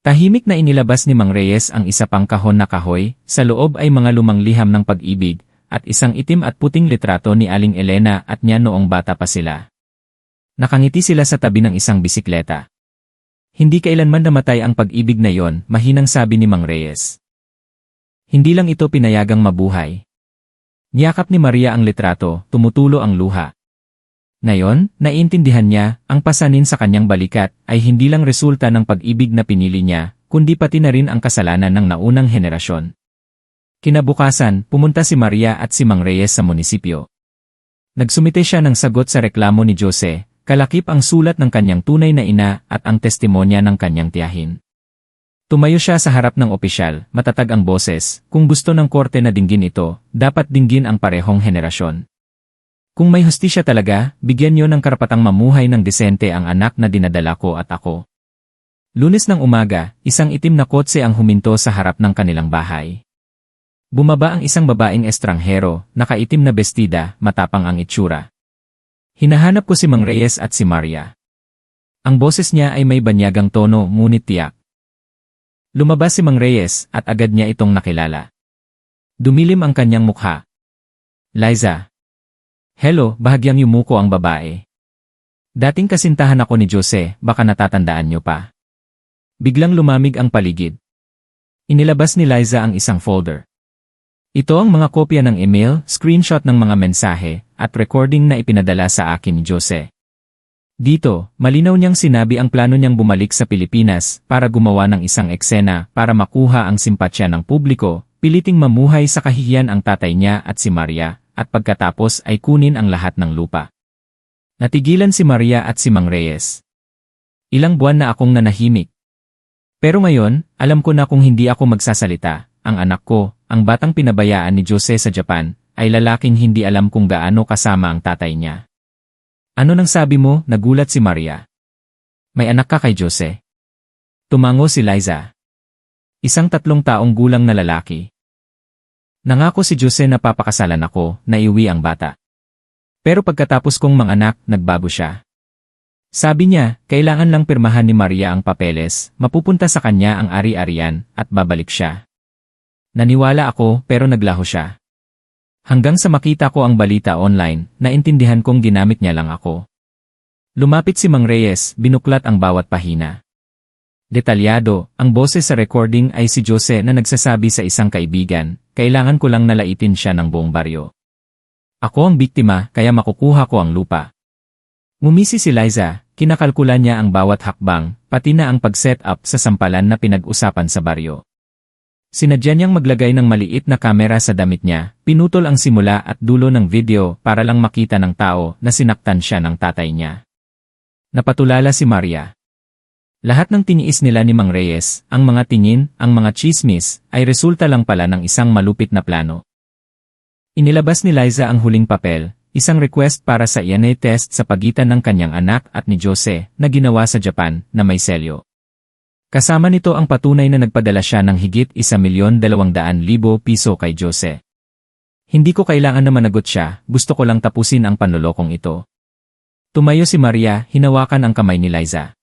Tahimik na inilabas ni Mang Reyes ang isa pang kahon na kahoy, sa loob ay mga lumang liham ng pag-ibig, at isang itim at puting litrato ni Aling Elena at niya noong bata pa sila. Nakangiti sila sa tabi ng isang bisikleta. Hindi kailanman namatay ang pag-ibig na yon, mahinang sabi ni Mang Reyes. Hindi lang ito pinayagang mabuhay. Niyakap ni Maria ang litrato, tumutulo ang luha. Ngayon, naiintindihan niya, ang pasanin sa kanyang balikat ay hindi lang resulta ng pag-ibig na pinili niya, kundi pati na rin ang kasalanan ng naunang henerasyon. Kinabukasan, pumunta si Maria at si Mang Reyes sa munisipyo. Nagsumite siya ng sagot sa reklamo ni Jose, kalakip ang sulat ng kanyang tunay na ina at ang testimonya ng kanyang tiyahin. Tumayo siya sa harap ng opisyal, matatag ang boses, kung gusto ng korte na dinggin ito, dapat dinggin ang parehong henerasyon. Kung may hustisya talaga, bigyan niyo ng karapatang mamuhay ng desente ang anak na dinadala ko at ako. Lunes ng umaga, isang itim na kotse ang huminto sa harap ng kanilang bahay. Bumaba ang isang babaeng estranghero, nakaitim na bestida, matapang ang itsura. Hinahanap ko si Mang Reyes at si Maria. Ang boses niya ay may banyagang tono ngunit tiyak. Lumabas si Mang Reyes at agad niya itong nakilala. Dumilim ang kanyang mukha. Liza. Hello, bahagyang yumuko ang babae. Dating kasintahan ako ni Jose, baka natatandaan niyo pa. Biglang lumamig ang paligid. Inilabas ni Liza ang isang folder. Ito ang mga kopya ng email, screenshot ng mga mensahe, at recording na ipinadala sa akin ni Jose. Dito, malinaw niyang sinabi ang plano niyang bumalik sa Pilipinas para gumawa ng isang eksena para makuha ang simpatsya ng publiko, piliting mamuhay sa kahihiyan ang tatay niya at si Maria, at pagkatapos ay kunin ang lahat ng lupa. Natigilan si Maria at si Mang Reyes. Ilang buwan na akong nanahimik. Pero ngayon, alam ko na kung hindi ako magsasalita, ang anak ko, ang batang pinabayaan ni Jose sa Japan, ay lalaking hindi alam kung gaano kasama ang tatay niya. Ano nang sabi mo? Nagulat si Maria. May anak ka kay Jose? Tumango si Liza. Isang 3 taong gulang na lalaki. Nangako si Jose na papakasalan ako, na iuwi ang bata. Pero pagkatapos kong manganak, nagbago siya. Sabi niya, kailangan lang pirmahan ni Maria ang papeles, mapupunta sa kanya ang ari-arian, at babalik siya. Naniwala ako pero naglaho siya. Hanggang sa makita ko ang balita online, naintindihan kong ginamit niya lang ako. Lumapit si Mang Reyes, binuklat ang bawat pahina. Detalyado, ang boses sa recording ay si Jose na nagsasabi sa isang kaibigan, kailangan ko lang nalaitin siya ng buong baryo. Ako ang biktima, kaya makukuha ko ang lupa. Ngumisi si Liza, kinakalkulan niya ang bawat hakbang, pati na ang pag-set up sa sampalan na pinag-usapan sa baryo. Sinadya niyang maglagay ng maliit na kamera sa damit niya, pinutol ang simula at dulo ng video para lang makita ng tao na sinaktan siya ng tatay niya. Napatulala si Maria. Lahat ng tiniis nila ni Mang Reyes, ang mga tingin, ang mga chismis, ay resulta lang pala ng isang malupit na plano. Inilabas ni Liza ang huling papel, isang request para sa DNA test sa pagitan ng kanyang anak at ni Jose na ginawa sa Japan na may selyo. Kasama nito ang patunay na nagpadala siya ng higit 1,200,000 piso kay Jose. Hindi ko kailangan na managot siya, gusto ko lang tapusin ang panlolokong ito. Tumayo si Maria, hinawakan ang kamay ni Liza.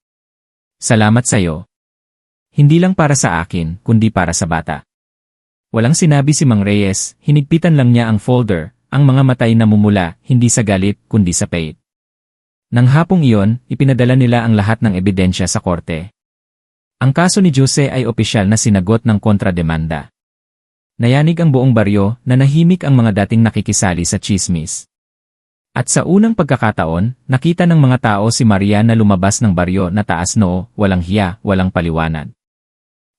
Salamat sa'yo. Hindi lang para sa akin, kundi para sa bata. Walang sinabi si Mang Reyes, hinigpitan lang niya ang folder, ang mga matay na mumula, hindi sa galit, kundi sa pait. Nang hapong iyon, ipinadala nila ang lahat ng ebidensya sa korte. Ang kaso ni Jose ay opisyal na sinagot ng kontrademanda. Nayanig ang buong baryo, nanahimik ang mga dating nakikisali sa chismis. At sa unang pagkakataon, nakita ng mga tao si Maria na lumabas ng baryo na taas noo, walang hiya, walang paliwanag.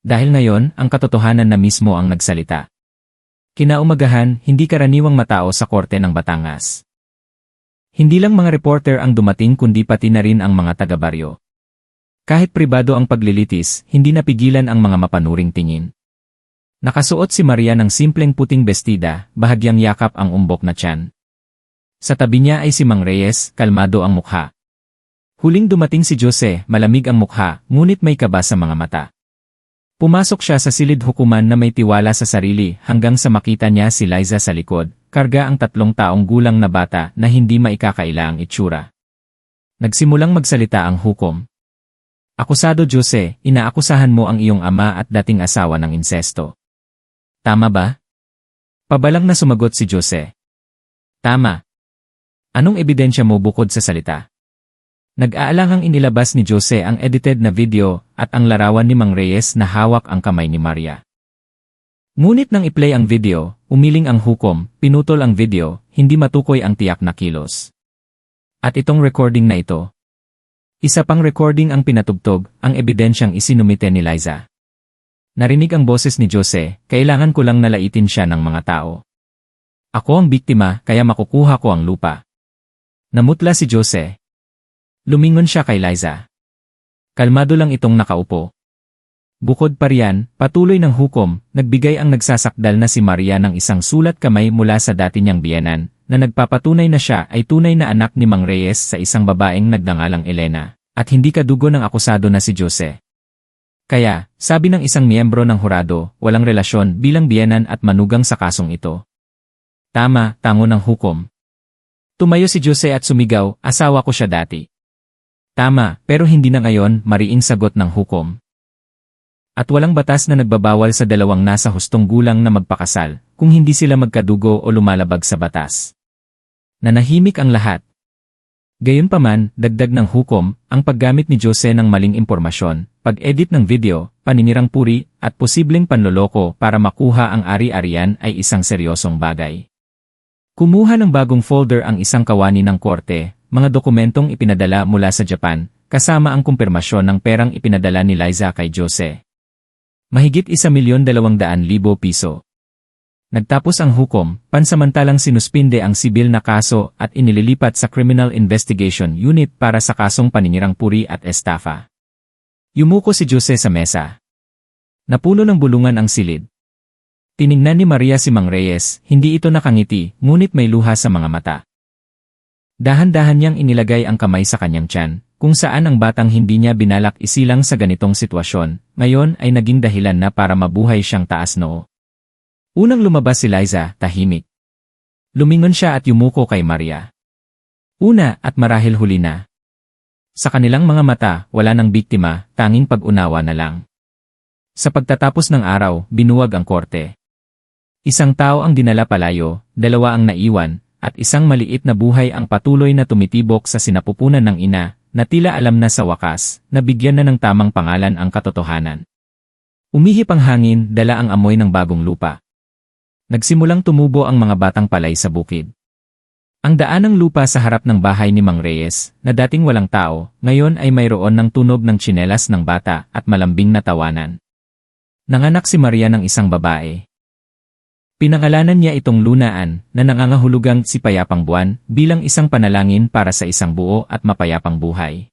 Dahil ngayon, ang katotohanan na mismo ang nagsalita. Kinaumagahan, hindi karaniwang matao sa korte ng Batangas. Hindi lang mga reporter ang dumating kundi pati na rin ang mga taga-baryo. Kahit pribado ang paglilitis, hindi napigilan ang mga mapanuring tingin. Nakasuot si Maria ng simpleng puting bestida, bahagyang yakap ang umbok na tiyan. Sa tabi niya ay si Mang Reyes, kalmado ang mukha. Huling dumating si Jose, malamig ang mukha, ngunit may kaba sa mga mata. Pumasok siya sa silid hukuman na may tiwala sa sarili hanggang sa makita niya si Liza sa likod, karga ang 3 taong gulang na bata na hindi maikakaila ang itsura. Nagsimulang magsalita ang hukom. Akusado Jose, inaakusahan mo ang iyong ama at dating asawa ng insesto. Tama ba? Pabalang na sumagot si Jose. Tama. Anong ebidensya mo bukod sa salita? Nag-aalangang inilabas ni Jose ang edited na video at ang larawan ni Mang Reyes na hawak ang kamay ni Maria. Ngunit nang i-play ang video, umiling ang hukom, pinutol ang video, hindi matukoy ang tiyak na kilos. At itong recording na ito. Isa pang recording ang pinatugtog, ang ebidensyang isinumite ni Liza. Narinig ang boses ni Jose, kailangan ko lang nalaitin siya ng mga tao. Ako ang biktima, kaya makukuha ko ang lupa. Namutla si Jose. Lumingon siya kay Liza. Kalmado lang itong nakaupo. Bukod pa riyan, patuloy ng hukom, nagbigay ang nagsasakdal na si Maria ng isang sulat kamay mula sa dati niyang biyenan, na nagpapatunay na siya ay tunay na anak ni Mang Reyes sa isang babaeng nagngangalang Elena, at hindi kadugo ng akusado na si Jose. Kaya, sabi ng isang miyembro ng hurado, walang relasyon bilang biyenan at manugang sa kasong ito. Tama, tango ng hukom. Tumayo si Jose at sumigaw, asawa ko siya dati. Tama, pero hindi na ngayon, mariing sagot ng hukom. At walang batas na nagbabawal sa dalawang nasa hustong gulang na magpakasal, kung hindi sila magkadugo o lumalabag sa batas. Nanahimik ang lahat. Gayunpaman, dagdag ng hukom, ang paggamit ni Jose ng maling impormasyon, pag-edit ng video, paninirang puri, at posibleng panloloko para makuha ang ari-arian ay isang seryosong bagay. Kumuha ng bagong folder ang isang kawani ng korte, mga dokumentong ipinadala mula sa Japan, kasama ang kumpirmasyon ng perang ipinadala ni Liza kay Jose. Mahigit 1,200,000 piso. Nagtapos ang hukom, pansamantalang sinuspinde ang sibil na kaso at inililipat sa Criminal Investigation Unit para sa kasong paninirang puri at estafa. Yumuko si Jose sa mesa. Napuno ng bulungan ang silid. Tiningnan ni Maria si Mang Reyes, hindi ito nakangiti, ngunit may luha sa mga mata. Dahan-dahan niyang inilagay ang kamay sa kanyang tiyan, kung saan ang batang hindi niya binalak isilang sa ganitong sitwasyon, ngayon ay naging dahilan na para mabuhay siyang taas noo. Unang lumabas si Liza, tahimik. Lumingon siya at yumuko kay Maria. Una at marahil huli na. Sa kanilang mga mata, wala nang biktima, tanging pag-unawa na lang. Sa pagtatapos ng araw, binuwag ang korte. Isang tao ang dinala palayo, dalawa ang naiwan, at isang maliit na buhay ang patuloy na tumitibok sa sinapupunan ng ina, na tila alam na sa wakas, na bigyan na ng tamang pangalan ang katotohanan. Umihip ang hangin, dala ang amoy ng bagong lupa. Nagsimulang tumubo ang mga batang palay sa bukid. Ang daan ng lupa sa harap ng bahay ni Mang Reyes, na dating walang tao, ngayon ay mayroon ng tunog ng tsinelas ng bata at malambing na tawanan. Nanganak si Maria ng isang babae. Pinangalanan niya itong Lunaan, na nangangahulugang si Payapang Buwan, bilang isang panalangin para sa isang buo at mapayapang buhay.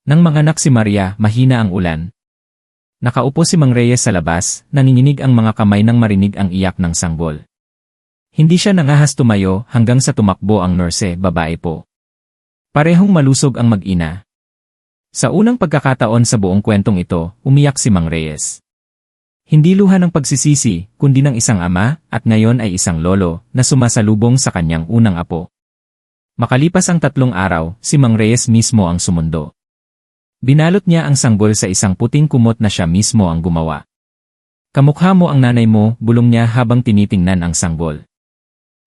Nang manganak si Maria, mahina ang ulan. Nakaupo si Mang Reyes sa labas, nanginginig ang mga kamay nang marinig ang iyak ng sanggol. Hindi siya nangahas tumayo hanggang sa tumakbo ang nurse, babae po. Parehong malusog ang mag-ina. Sa unang pagkakataon sa buong kwentong ito, umiyak si Mang Reyes. Hindi luha ng pagsisisi, kundi ng isang ama, at ngayon ay isang lolo, na sumasalubong sa kanyang unang apo. Makalipas ang 3 araw, si Mang Reyes mismo ang sumundo. Binalot niya ang sanggol sa isang puting kumot na siya mismo ang gumawa. Kamukha mo ang nanay mo, bulong niya habang tinitingnan ang sanggol.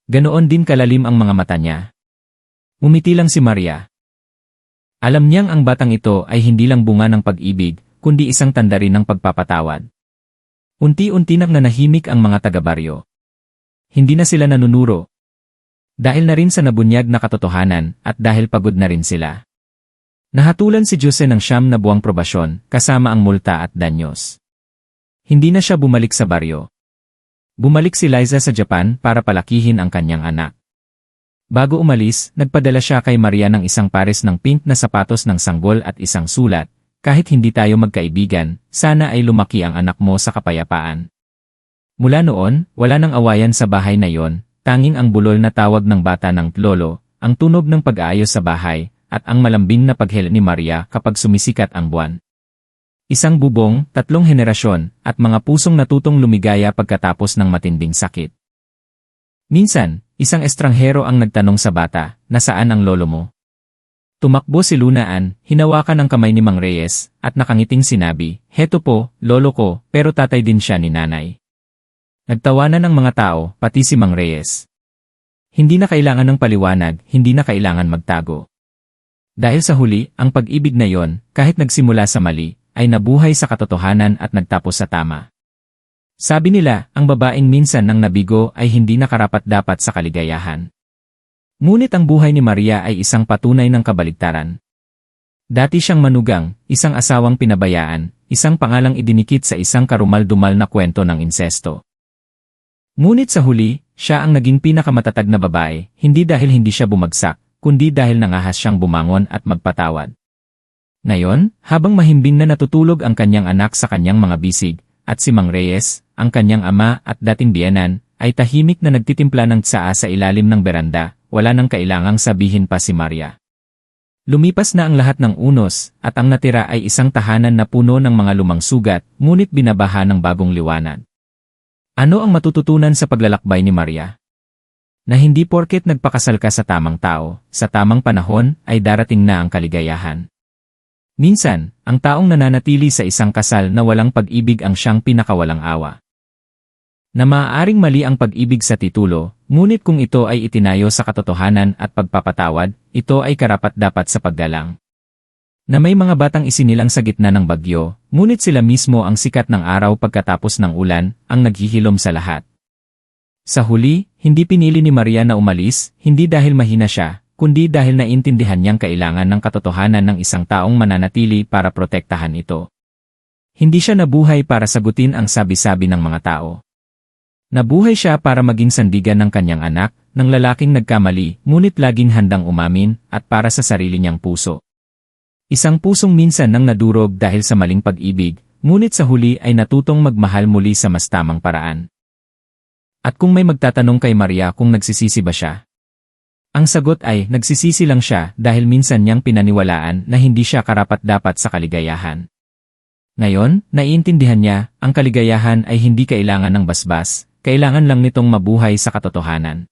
Ganoon din kalalim ang mga mata niya. Umiti lang si Maria. Alam niyang ang batang ito ay hindi lang bunga ng pag-ibig, kundi isang tanda rin ng pagpapatawad. Unti-unti nang nanahimik ang mga taga-baryo. Hindi na sila nanunuro. Dahil na rin sa nabunyag na katotohanan at dahil pagod na rin sila. Nahatulan si Jose ng 9 na buwang probasyon, kasama ang multa at danyos. Hindi na siya bumalik sa baryo. Bumalik si Liza sa Japan para palakihin ang kanyang anak. Bago umalis, nagpadala siya kay Maria ng isang pares ng pink na sapatos ng sanggol at isang sulat, kahit hindi tayo magkaibigan, sana ay lumaki ang anak mo sa kapayapaan. Mula noon, wala nang awayan sa bahay na yon, tanging ang bulol na tawag ng bata ng lolo, ang tunog ng pag-aayos sa bahay, at ang malambing na paghel ni Maria kapag sumisikat ang buwan. Isang bubong, 3 henerasyon, at mga pusong natutong lumigaya pagkatapos ng matinding sakit. Minsan, isang estranghero ang nagtanong sa bata, nasaan ang lolo mo? Tumakbo si Lunaan, hinawakan ang kamay ni Mang Reyes, at nakangiting sinabi, heto po, lolo ko, pero tatay din siya ni nanay. Nagtawanan ng mga tao, pati si Mang Reyes. Hindi na kailangan ng paliwanag, hindi na kailangan magtago. Dahil sa huli, ang pag-ibig na yon, kahit nagsimula sa mali, ay nabuhay sa katotohanan at nagtapos sa tama. Sabi nila, ang babaeng minsan nang nabigo ay hindi nakarapat-dapat sa kaligayahan. Ngunit ang buhay ni Maria ay isang patunay ng kabaligtaran. Dati siyang manugang, isang asawang pinabayaan, isang pangalang idinikit sa isang karumal-dumal na kwento ng insesto. Ngunit sa huli, siya ang naging pinakamatatag na babae, hindi dahil hindi siya bumagsak, kundi dahil nangahas siyang bumangon at magpatawad. Ngayon, habang mahimbing na natutulog ang kanyang anak sa kanyang mga bisig, at si Mang Reyes, ang kanyang ama at dating biyenan, ay tahimik na nagtitimpla ng tsaa sa ilalim ng beranda, wala nang kailangang sabihin pa si Maria. Lumipas na ang lahat ng unos, at ang natira ay isang tahanan na puno ng mga lumang sugat, ngunit binabaha ng bagong liwanag. Ano ang matututunan sa paglalakbay ni Maria? Na hindi porket nagpakasal ka sa tamang tao, sa tamang panahon, ay darating na ang kaligayahan. Minsan, ang taong nananatili sa isang kasal na walang pag-ibig ang siyang pinakawalang awa. Na maaaring mali ang pag-ibig sa titulo, ngunit kung ito ay itinayo sa katotohanan at pagpapatawad, ito ay karapat-dapat sa paggalang. Na may mga batang isinilang sa gitna ng bagyo, ngunit sila mismo ang sikat ng araw pagkatapos ng ulan, ang naghihilom sa lahat. Sa huli, hindi pinili ni Maria na umalis, hindi dahil mahina siya, kundi dahil naintindihan niyang kailangan ng katotohanan ng isang taong mananatili para protektahan ito. Hindi siya nabuhay para sagutin ang sabi-sabi ng mga tao. Nabuhay siya para maging sandigan ng kanyang anak, ng lalaking nagkamali, ngunit laging handang umamin, at para sa sarili niyang puso. Isang pusong minsan nang nadurog dahil sa maling pag-ibig, ngunit sa huli ay natutong magmahal muli sa mas tamang paraan. At kung may magtatanong kay Maria kung nagsisisi ba siya, ang sagot ay nagsisisi lang siya dahil minsan niyang pinaniwalaan na hindi siya karapat-dapat sa kaligayahan. Ngayon, naiintindihan niya, ang kaligayahan ay hindi kailangan ng basbas, kailangan lang nitong mabuhay sa katotohanan.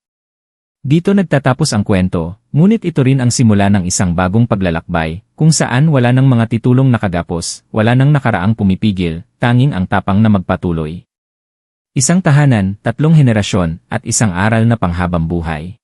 Dito nagtatapos ang kwento, ngunit ito rin ang simula ng isang bagong paglalakbay, kung saan wala ng mga titulong nakagapos, wala ng nakaraang pumipigil, tanging ang tapang na magpatuloy. Isang tahanan, 3 henerasyon, at isang aral na panghabang buhay.